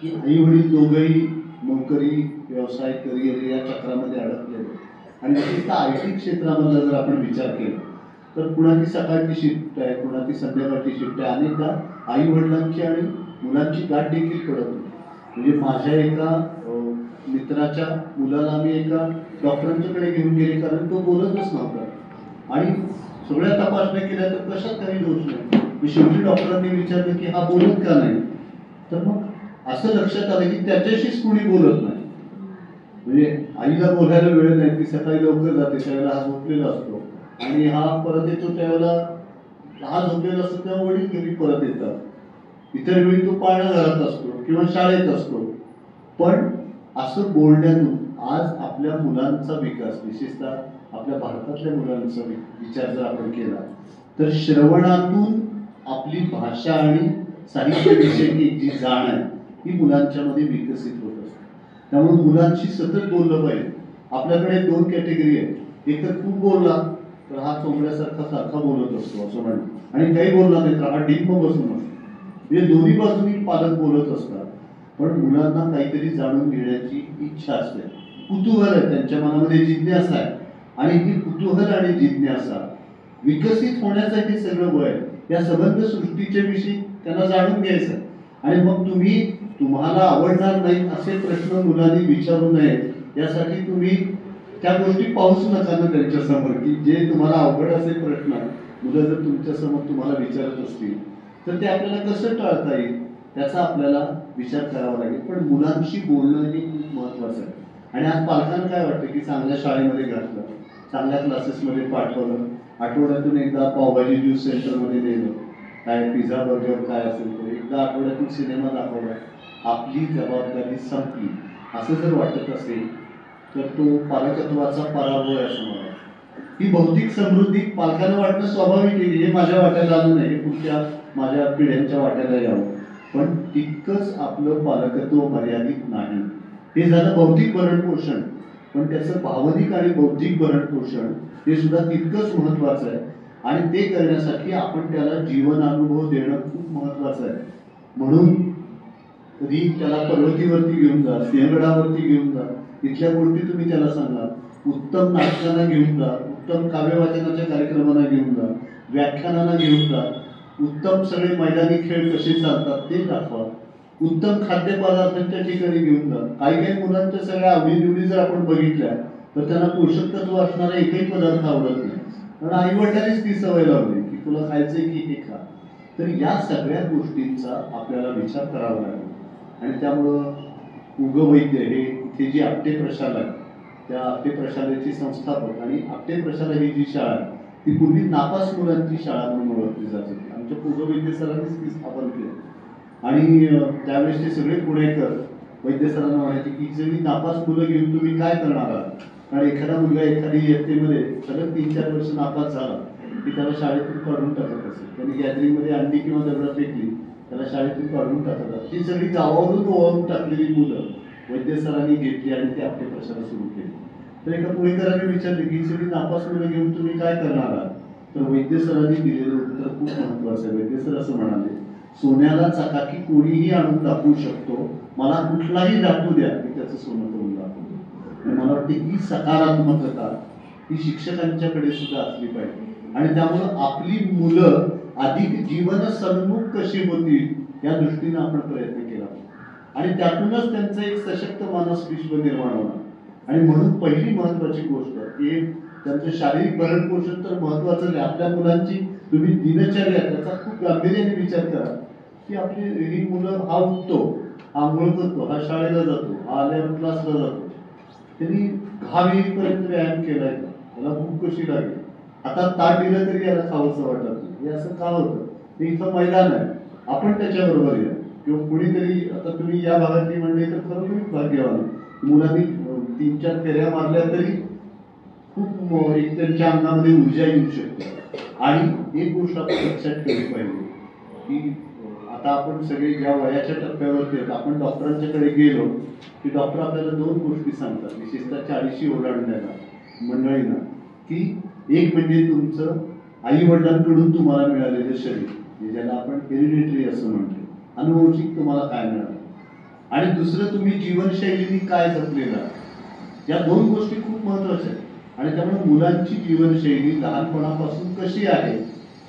की आई वडील दोघंही नोकरी, व्यवसाय, करिअर या चक्रामध्ये अडकलेले. आणि विशेषतः IT क्षेत्रामधला जर आपण विचार केला तर कुणाची सकाळची शिफ्ट आहे, कुणाची संध्याकाळची शिफ्ट आहे. अनेकदा आई वडिलांची आणि मुलांची गाठ देखील पडत नाही. म्हणजे माझ्या एका मित्राच्या मुलाला मी एका डॉक्टरांच्याकडे घेऊन गेले, कारण तो बोलतच नव्हता आणि सगळ्या तपासण्या केल्या तर कशात काही दोष नाही. शेवटी डॉक्टरांनी विचारलं की हा बोलत का नाही. तर मग असं लक्षात आलं की त्याच्याशीच कुणी बोलत नाही. म्हणजे आईला बोलायला वेळ नाही, ती सकाळी लवकर जाते, त्यावेळेला हा झोपलेला असतो आणि हा परत येतो, त्यावेळेला हा झोपलेला असतो तेव्हा वडील घरी परत येतात. इतर वेळी तो पाळणाघरात असतो किंवा शाळेत असतो. पण असं बोलण्यातून आज आपल्या मुलांचा विकास, विशेषतः आपल्या भारतातल्या मुलांचा विचार जर आपण केला तर श्रवणातून आपली भाषा आणि साहित्याविषयी जी जाण आहे ही मुलांच्या मध्ये विकसित होत असते. त्यामुळे मुलांशी सतत बोललं पाहिजे. आपल्याकडे 2 कॅटेगरी आहेत. एक तर खूप बोलला तर हा चोंबड्यासारखा बोलत असतो असं म्हणणं, आणि काही बोलला नाही तर हा डिंब बसून असतो. म्हणजे दोन्ही बाजूनी पालक बोलत असतात. पण मुलांना काहीतरी जाणून घेण्याची इच्छा असते, कुतूहल आहे, त्यांच्या मनामध्ये जिज्ञासा आहे. आणि ही कुतूहल आणि जिज्ञासा विकसित होण्याचं हे सगळं वय या संबंध सृष्टीच्या विषयी त्यांना जाणून घ्यायचं. आणि मग तुम्हाला आवडणार नाही असे प्रश्न मुलांनी विचारू नये यासाठी तुम्ही त्या गोष्टी पाहूच नका ना त्यांच्या समोर, की जे तुम्हाला अवघड असे प्रश्न मुलं जर तुमच्या समोर तुम्हाला विचारत असतील तर ते आपल्याला कसं टाळता येईल त्याचा आपल्याला विचार करावा लागेल. पण मुलांशी बोलणं हे खूप महत्वाचं आहे. आणि आज पालकांना काय वाटतं की चांगल्या शाळेमध्ये घातलं, चांगल्या क्लासेसमध्ये पाठवलं, आठवड्यातून एकदा पावभाजी ज्यूस सेंटरमध्ये नेलं, काय पिझ्झा बर्गर काय असेल तर एकदा आठवड्यातून सिनेमा दाखवला, आपली जबाबदारी संपली असं जर वाटत असेल तर तो पालकत्वाचा पराभव आहे असं मला वाटतं. ही भौतिक समृद्धी पालकांना वाटणं स्वाभाविक आहे, हे माझ्या वाट्याला आलं नाही, हे पुढच्या माझ्या पिढ्यांच्या वाट्याला यावं. पण तितकंच आपलं पालकत्व मर्यादित नाही. हे झालं भौतिक भरण पोषण, पण त्याचं भावनिक आणि बौद्धिक भरण पोषण हे सुद्धा तितकंच महत्वाचं आहे. आणि ते करण्यासाठी आपण त्याला जीवन अनुभव देणं खूप महत्वाचं आहे. म्हणून कधी त्याला पर्वतीवरती घेऊन जा, सिंहगडावरती घेऊन जा, इथल्या गोष्टी तुम्ही त्याला सांगा, उत्तम नाटकांना घेऊन जा, उत्तम काव्यवाचनाच्या कार्यक्रमांना घेऊन जा, व्याख्यानांना घेऊन जा, उत्तम सगळे मैदानी खेळ कसे चालतात ते दाखवा, उत्तम खाद्यपदार्थांच्या ठिकाणी घेऊन जा. काही मुलांच्या सगळ्या आवडीनिवडी जर आपण बघितल्या तर त्यांना पोषक तत्व असणारा एकही पदार्थ आवडत नाही, कारण आई वडिलांनीच ती सवय लावली की तुला खायचंय की हे खा. तर या सगळ्या गोष्टींचा आपल्याला विचार करावा लागेल. आणि त्यामुळं उगवैद्य हे इथे जी आपटे प्रशाला आहे त्या आपटे प्रशालेचे संस्थापक आणि आपटे प्रशाला ही जी शाळा आहे ती पूर्वी नापास मुलांची शाळा म्हणून ओळखली जात होती. आमच्या उगवैद्य सरांनीच ती स्थापन केली. आणि त्यावेळेस ते सगळे पुणेकर वैद्य सरांना म्हणायचे की सगळी नापास मुलं घेऊन तुम्ही काय करणार आहात. कारण एखादा मुलगा एखादी इयत्तेमध्ये सलग 3-4 वर्ष नापास झाला की त्याला शाळेतून काढून टाकत असेल. त्यांनी गॅदरिंगमध्ये अंडी किंवा दगड फेकली त्याला शाळेतून काढून टाकतात. ती सगळी गावावरून ओवाळून टाकलेली मुलं वैद्य सरांनी घेतली आणि ते आपले प्रशाला सुरू केले. तर एका पुणेकरांनी विचारले की सगळी नापास मुलं घेऊन तुम्ही काय करणार आहात. तर वैद्य सरांनी दिलेलं उत्तर खूप महत्वाचं आहे. वैद्य सर असं म्हणाले, सोन्याला चकाकी कोणीही आणून दाखवू शकतो, मला कुठलाही दाखवू द्या मी त्याचं सोनं करून दाखवतो. मला वाटते ही सकारात्मकता ही शिक्षकांच्याकडे सुद्धा असली पाहिजे. आणि त्यामुळं आपली मुलं अधिक जीवन सन्मुख कशी होतील या दृष्टीनं आपण प्रयत्न केला आणि त्यातूनच त्यांचं एक सशक्त मानस विश्व निर्माण होणार. आणि म्हणून पहिली महत्वाची गोष्ट की त्यांचं शारीरिक भरण पोषण तर महत्वाचं आहे. आपल्या मुलांची तुम्ही दिनचर्या त्याचा खूप गांभीर्याने विचार करा की आपली ही मुलं हा उठतो, हा आंघोळ करतो, हा शाळेला जातो, हा आल्यावर क्लासला जातो, त्यांनी घावीपर्यंत व्यायाम केलाय का, त्याला भूक कशी लागेल, आता ताट दिलं तरी याला खावंसं वाटत नाही. हे असं का होतं. ते इथं मैदान आहे, आपण त्याच्याबरोबर या, किंवा कुणीतरी, आता तुम्ही या भागातली म्हणले तर खरोखरीच भाग्यवान आहे. मुलांनी 3-4 फेऱ्या मारल्या तरी खूप एक त्यांच्या अंगामध्ये ऊर्जा येऊ शकते. आणि एक गोष्ट आपण लक्षात ठेवली पाहिजे की आता आपण सगळे ज्या वयाच्या टप्प्यावरती आहेत, आपण डॉक्टरांच्याकडे गेलो की डॉक्टर आपल्याला 2 गोष्टी सांगतात, विशेषतः 40 ओलांडण्याला मंडळींना, की एक म्हणजे तुमचं आई वडिलांकडून तुम्हाला मिळालेलं शरीर, ज्याला आपण हेरिडिटरी असं म्हणतो, अनुवंशिक तुम्हाला काय मिळालं, आणि दुसरं तुम्ही जीवनशैलीने काय जपलेलं आहे. या 2 गोष्टी खूप महत्वाच्या आहेत. आणि त्यामुळे मुलांची जीवनशैली लहानपणापासून कशी आहे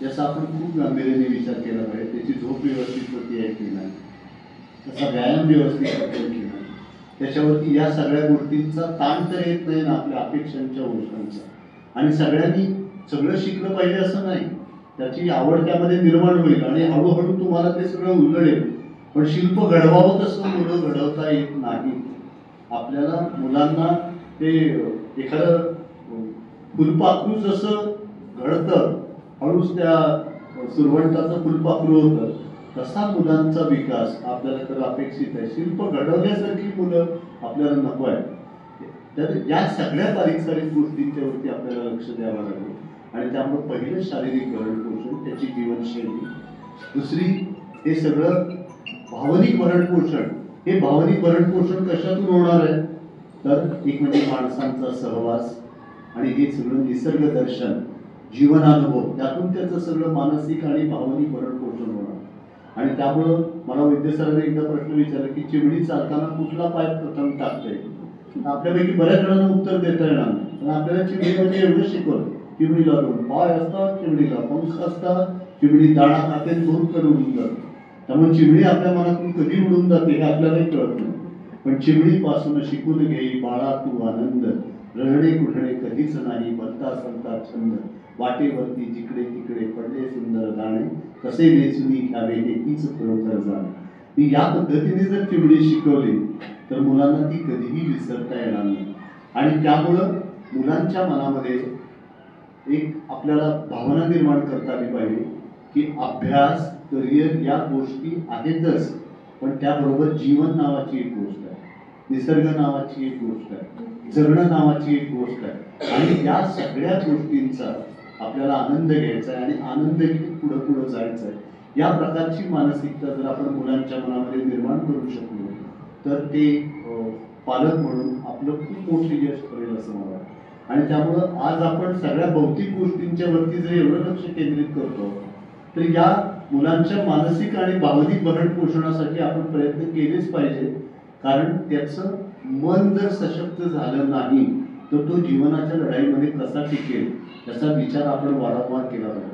याचा आपण खूप गांभीर्याने विचार केला पाहिजे. त्याची झोप व्यवस्थित होती आहे की नाही, त्याचा व्यायाम व्यवस्थित होतोय की नाही, त्याच्यावरती या सगळ्या गोष्टींचा ताण तर येत नाही ना, आपल्या अपेक्षांच्या गोष्टींचा. आणि सगळ्यांनी सगळं शिकलं पाहिजे असं नाही, त्याची आवड त्यामध्ये निर्माण होईल आणि हळूहळू तुम्हाला ते सगळं उलगडेल. पण शिल्प घडवावं तसं मुलं घडवता येत नाही. आपल्याला मुलांना ते एखादं फुलपाखरू जसं घडतं, हळूच त्या सुरवंटाचं फुलपाखरू होतं, तसा मुलांचा विकास आपल्याला तर अपेक्षित आहे. शिल्प घडवण्यासारखी मुलं आपल्याला नको आहे. तर या सगळ्या बारीक गोष्टींच्या वरती आपल्याला लक्ष द्यावं लागेल. आणि त्यामुळे पहिलं शारीरिक भरण पोषण, त्याची जीवनशैली. दुसरी हे सगळं भावनिक भरण पोषण. हे भावनिक भरण पोषण कशातून होणार आहे तर एक म्हणजे माणसांचा सहवास आणि हे सगळं निसर्ग दर्शन, जीवनानुभव, त्यातून त्याचं सगळं मानसिक आणि भावनिक भरण पोषण होणार. आणि त्यामुळं मला वैद्य सरांनी एकदा प्रश्न विचारला की चिमणी चालताना कुठला पाय प्रथम टाकते. आपल्यापैकी बऱ्याच जणांना उत्तर देता येणार नाही, पण आपल्याला चिमणी म्हणजे एवढं शिकवलं, चिमणीला 2 पाय असतात, चिमणीला पंख असतात, चिमणी दाणा खाते दूर करून जाते. त्यामुळे चिमणी आपल्या मनातून कधी उडून जाते हे आपल्यालाही कळत नाही. पण चिमणीपासून शिकून घेई बाळा तू आनंद, रडणे कुठणे कधीच नाही, बनता संता छंद, वाटेवरती जिकडे तिकडे पडले सुंदर गाणे, कसे वेचुनी घ्यावे हे तीच खरोखर जाणे. मी या पद्धतीने जर चिमणी शिकवली तर मुलांना ती कधीही विसरता येणार नाही. आणि त्यामुळं मुलांच्या मनामध्ये एक आपल्याला भावना निर्माण करता आली पाहिजे की अभ्यास, करिअर या गोष्टी आहेतच, पण त्याबरोबर जीवन नावाची एक गोष्ट आहे, निसर्ग नावाची एक गोष्ट आहे, जगणं नावाची एक गोष्ट आहे. आणि या सगळ्या गोष्टींचा आपल्याला आनंद घ्यायचा आहे आणि आनंद घेऊन पुढं पुढं जायचं आहे. या प्रकारची मानसिकता जर आपण मुलांच्या मनामध्ये निर्माण करू शकलो तर ते पालक म्हणून आपलं खूप मोठी यश करेल असं मला वाटतं. आणि त्यामुळं आज आपण सगळ्या भौतिक गोष्टींच्या वरती जर एवढं लक्ष केंद्रित करतो तर या मुलांच्या मानसिक आणि भावनिक भरण पोषणासाठी आपण प्रयत्न केलेच पाहिजे. कारण त्याचं मन जर सशक्त झालं नाही तर तो जीवनाच्या लढाईमध्ये कसा टिकेल याचा विचार आपण वारंवार केला पाहिजे.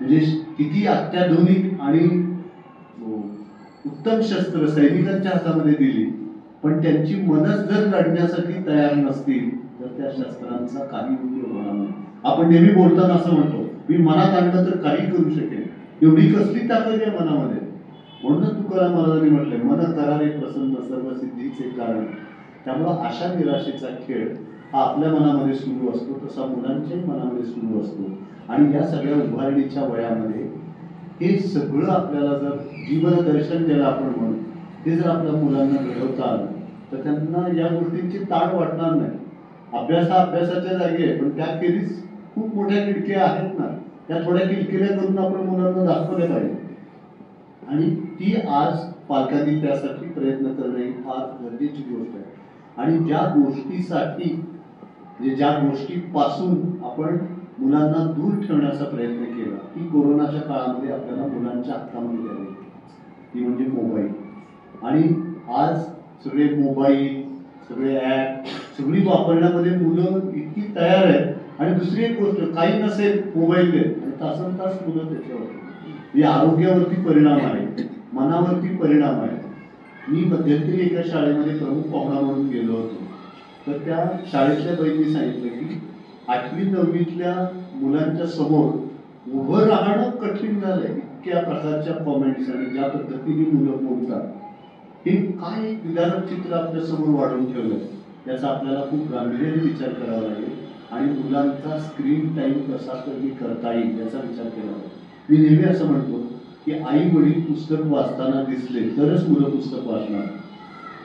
म्हणजे किती अत्याधुनिक आणि उत्तम शस्त्र सैनिकांच्या हातामध्ये दिली, पण त्यांची मनच जर लढण्यासाठी तयार नसतील तर त्या शस्त्रांचा काही उपयोग होणार नाही. आपण नेहमी बोलताना असं म्हणतो, मी मनात आणलं तर काही करू शकेल. एवढी कसली ताकद आहे मनामध्ये. म्हणून तुकाराम महाराजांनी म्हटलंय, मन करारे प्रसन्न सर्व सिद्धीचे कारण. त्यामुळं अशा निराशेचा खेळ हा आपल्या मनामध्ये सुरू असतो, तसा मुलांच्याही मनामध्ये सुरू असतो. आणि या सगळ्या उभारणीच्या वयामध्ये हे सगळं आपल्याला जर जीवनदर्शन ज्याला आपण म्हणू ते जर आपल्या मुलांना घडवता आलं तर त्यांना या गोष्टींची ताण वाटणार नाही. अभ्यास हा अभ्यासाच्या जागी आहे, पण त्याखेरीज खूप मोठ्या खिडक्या आहेत ना, त्या थोड्या किलकिल्या करून आपण मुलांना दाखवल्या पाहिजे. आणि ती आज पालकांनी त्यासाठी प्रयत्न करणे ही फार गरजेची गोष्ट आहे. आणि ज्या गोष्टीसाठी म्हणजे ज्या गोष्टीपासून आपण मुलांना दूर ठेवण्याचा प्रयत्न केला ती कोरोनाच्या काळामध्ये आपल्याला मुलांच्या हातामध्ये द्यावी, ती म्हणजे मोबाईल. आणि आज सगळे मोबाईल, सगळे ॲप सगळी वापरण्यामध्ये मुलं इतकी तयार आहेत. आणि दुसरी एक गोष्ट, काही नसेल मोबाईल दे आणि तासन तास मुलं त्याच्यावर, या आरोग्यावरती परिणाम आहे, मनावरती परिणाम आहे. मी मध्यंतरी एका शाळेमध्ये प्रमुख पाहुणा म्हणून गेलो होतो, तर त्या शाळेतल्या बाईंनी सांगितलं की 8वी-9वीतल्या मुलांच्या समोर उभं राहणं कठीण झालंय. इतक्या प्रकारच्या कॉमेंट्स आणि ज्या पद्धतीने मुलं बोलतात, हे काय विदारक चित्र आपल्या समोर वाढवून ठेवलंय, याचा आपल्याला खूप गांभीर्याने विचार करावा लागेल. आणि मुलांचा स्क्रीन टाइम कसा कमी करता येईल याचा विचार केला पाहिजे. मी नेहमी असं म्हणतो की आई वडील पुस्तक वाचताना दिसले तरच मुलं पुस्तक वाचणार.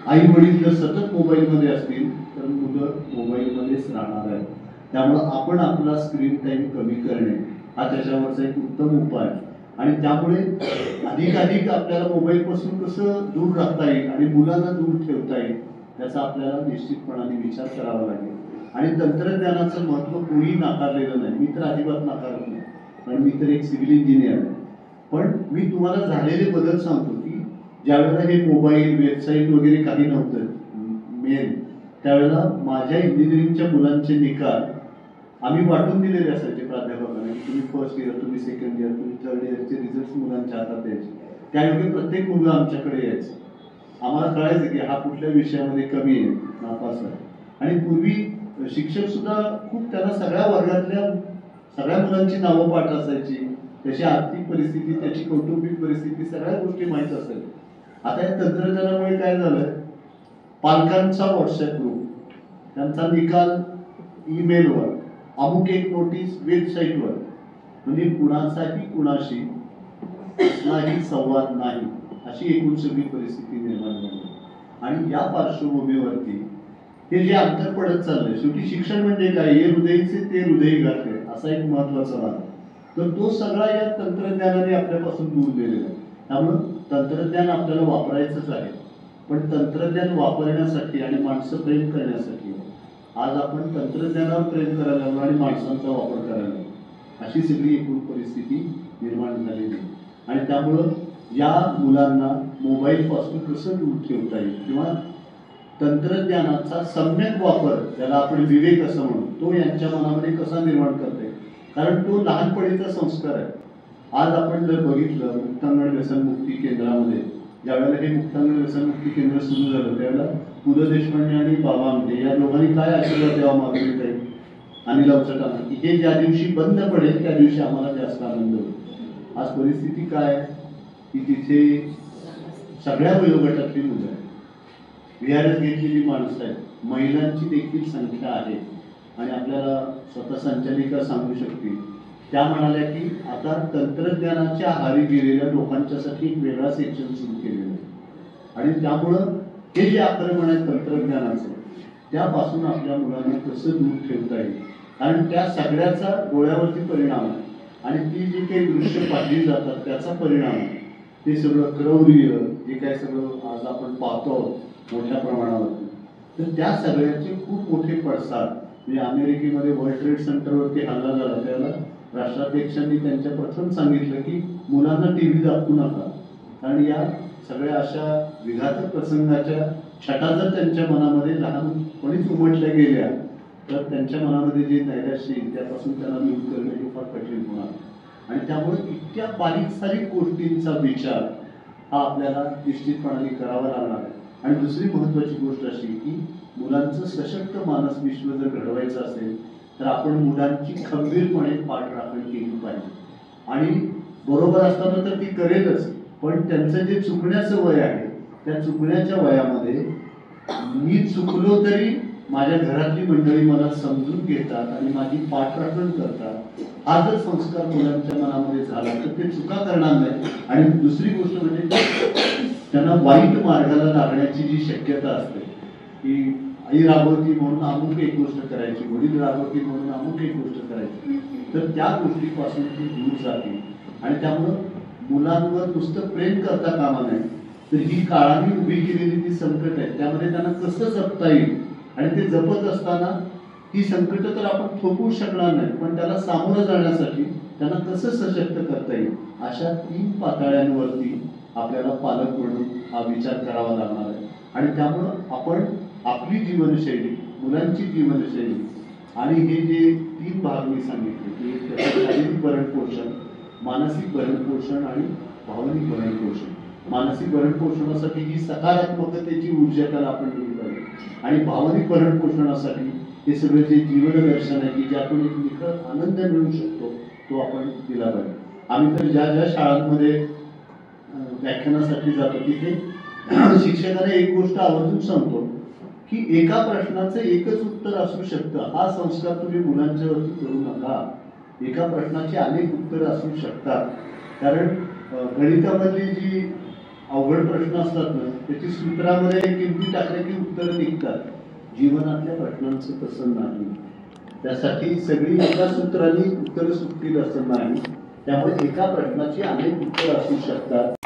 आई वडील जर सतत मोबाईलमध्ये असतील तर मुलं मोबाईलमध्येच राहणार आहे. त्यामुळं आपण आपला स्क्रीन टाइम कमी करणे हा त्याच्यावरचा एक उत्तम उपाय आहे. आणि त्यामुळे अधिकाधिक आपल्याला मोबाईलपासून कसं दूर राखता येईल आणि मुलांना दूर ठेवता येईल त्याचा आपल्याला निश्चितपणाने विचार करावा लागेल. आणि तंत्रज्ञानाचं महत्त्व कोणीही नाकारलेलं नाही. मी तर अजिबात नाकारत नाही, कारण मी तर एक सिव्हिल इंजिनियर आहे. पण मी तुम्हाला झालेले बदल सांगतो की ज्यावेळेला हे मोबाईल वेबसाईट वगैरे काही नव्हतं मेन, त्यावेळेला माझ्या इंजिनिअरिंगच्या मुलांचे निकाल आम्ही वाटून दिलेले असायचे प्राध्यापकांना. तुम्ही फर्स्ट इयर, तुम्ही सेकंड इयर, तुम्ही थर्ड इयरचे रिझल्ट मुलांच्या हातात द्यायचे. त्यायोगे प्रत्येक मुलगा आमच्याकडे यायचं. आम्हाला कळायचं की हा कुठल्या विषयामध्ये कमी आहे, नापास आहे. आणि पूर्वी शिक्षक सुद्धा खूप त्यांना सगळ्या वर्गातल्या सगळ्या मुलांची नावं पाठ असायची, त्याची आर्थिक परिस्थिती, त्याची कौटुंबिक परिस्थिती, सगळ्या गोष्टी माहीत असायच्या. आता या तंत्रज्ञानामुळे काय झालंय, पालकांचा व्हॉट्सअप ग्रुप, त्यांचा निकाल ईमेलवर, अमुक एक नोटीस वेबसाईटवर, म्हणजे कुणाचाही कुणाशी कसलाही संवाद नाही अशी एकूण सगळी परिस्थिती निर्माण झाली. आणि या पार्श्वभूमीवरती हे जे अंतर पडत चाललंय, शेवटी शिक्षण म्हणजे काय, हे हृदयचे ते हृदय गाठले असा एक महत्वाचा भाग, तर तो सगळा या तंत्रज्ञानाने आपल्यापासून दूर दिलेला आहे. त्यामुळं तंत्रज्ञान आपल्याला वापरायचंच आहे, पण तंत्रज्ञान वापरण्यासाठी आणि माणसं प्रेम करण्यासाठी आज आपण तंत्रज्ञानावर प्रेम करायला हवं आणि माणसांचा वापर करायला हवा, अशी सगळी एकूण परिस्थिती निर्माण झालेली आहे. आणि त्यामुळं या मुलांना मोबाईलपासून कसं दूर ठेवता येईल किंवा तंत्रज्ञानाचा सम्यक वापर, ज्याला आपण विवेक असं म्हणू, तो यांच्या मनामध्ये कसा निर्माण करता येईल, कारण तो लहानपणीचा संस्कार आहे. आज आपण जर बघितलं मुक्तांगण व्यसनमुक्ती केंद्रामध्ये, ज्यावेळेला हे मुक्तांगण व्यसनमुक्ती केंद्र सुरू झालं त्यावेळेला पु ल देशपांडे आणि बाबा आमटे या दोघांनी काय आशीर्वाद द्यावा मागणी काही आणि लवचटांना की हे ज्या दिवशी बंद पडेल त्या दिवशी आम्हाला जास्त आनंद होईल. आज परिस्थिती काय की तिथे सगळ्या वयोगटातली मुलं आहेत, VRS घेतलेली माणसं आहेत, महिलांची देखील संख्या आहे. आणि आपल्याला स्वतः संचालिका सांगू शकतील, त्या म्हणाल्या की आता तंत्रज्ञानाच्या आहारी गेलेल्या लोकांच्यासाठी एक वेगळा सेक्शन सुरू केलेला आहे. आणि त्यामुळं हे जे आक्रमण आहे तंत्रज्ञानाचं, त्यापासून आपल्या मुलांना कसं दूर ठेवता येईल, कारण त्या सगळ्याचा डोळ्यावरती परिणाम आहे. आणि ती जी काही दृश्य पाहिली जातात त्याचा परिणाम आहे. ते सगळं क्रौर्य जे काय सगळं आज आपण पाहतो मोठ्या प्रमाणावरती, तर त्या सगळ्याचे खूप मोठे पडसाद, म्हणजे अमेरिकेमध्ये वर्ल्ड ट्रेड सेंटरवरती हल्ला झाला त्यावेळेला राष्ट्राध्यक्षांनी त्यांच्या प्रथम सांगितलं की मुलांना TV दाखवू नका, कारण या सगळ्या अशा विघातक प्रसंगाच्या छटा जर त्यांच्या मनामध्ये लहानपणीच उमटल्या गेल्या तर त्यांच्या मनामध्ये जे नैराश्य येईल त्यापासून त्यांना दूर करणं हे फार कठीण होणार. आणि त्यामुळे इतक्या बारीक सारीक गोष्टींचा विचार हा आपल्याला निश्चितपणाने करावा लागणार आहे. आणि दुसरी महत्वाची गोष्ट अशी की मुलांचं सशक्त मानस विश्व जर घडवायचं असेल तर आपण मुलांची खंबीरपणे पाठराखण केली पाहिजे. आणि बरोबर असताना तर ती करेलच, पण त्यांचं जे चुकण्याचं वय आहे त्या चुकण्याच्या वयामध्ये मी चुकलो तरी माझ्या घरातली मंडळी मला समजून घेतात आणि माझी पाठराखण करतात, हा जर संस्कार मुलांच्या मनामध्ये झाला तर ते चुका करणार नाही. आणि दुसरी गोष्ट म्हणजे त्यांना वाईट मार्गाला लागण्याची जी शक्यता असते की आई राबवती म्हणून अमुक एक गोष्ट करायची, वडील राबवती म्हणून अमुक एक गोष्ट करायची, तर त्या गोष्टीपासून ती दूर जाते. आणि त्यामुळं मुलांवर नुसतं प्रेम करता कामा नये, तर ही काळाने उभी केलेली ती संकट आहे त्यामध्ये त्यांना कसं जपता येईल आणि ते जपत असताना ही संकट तर आपण थोपवू शकणार नाही, पण त्याला सामोरं जाण्यासाठी त्यांना कसं सशक्त करता येईल अशा 3 पातळ्यांवरती आपल्याला पालक म्हणून हा विचार करावा लागणार आहे. आणि त्यामुळं आपण आपली जीवनशैली, मुलांची जीवनशैली आणि हे जे 3 भाग मी सांगितले की शारीरिक भरणपोषण, मानसिक भरणपोषण आणि भावनिक भरणपोषण. मानसिक भरणपोषणासाठी ही सकारात्मकतेची ऊर्जा त्याला आपण दिली पाहिजे आणि भावनिक भरणपोषणासाठी हे सगळं जे जीवन दर्शन आहे की ज्यातून एक निखळ आनंद मिळू शकतो तो आपण दिला पाहिजे. आम्ही तर ज्या ज्या शाळांमध्ये व्याख्यानासाठी जातो तिथे शिक्षकांना एक गोष्ट आवर्जून सांगतो की एका प्रश्नाचं एकच उत्तर असू शकतं, हा संस्कार तुम्ही मुलांच्या वरती करू नका. एका प्रश्नाची अनेक उत्तरं असू शकतात, कारण गणितामधली जी अवघड प्रश्न असतात ना त्याची सूत्रामध्ये किमती टाकल्या की उत्तरं निघतात. जीवनातल्या प्रश्नांचं तसं नाही. त्यासाठी सगळी एका सूत्राने उत्तरं सुटतील असं नाही. त्यामुळे एका प्रश्नाची अनेक उत्तरं असू शकतात.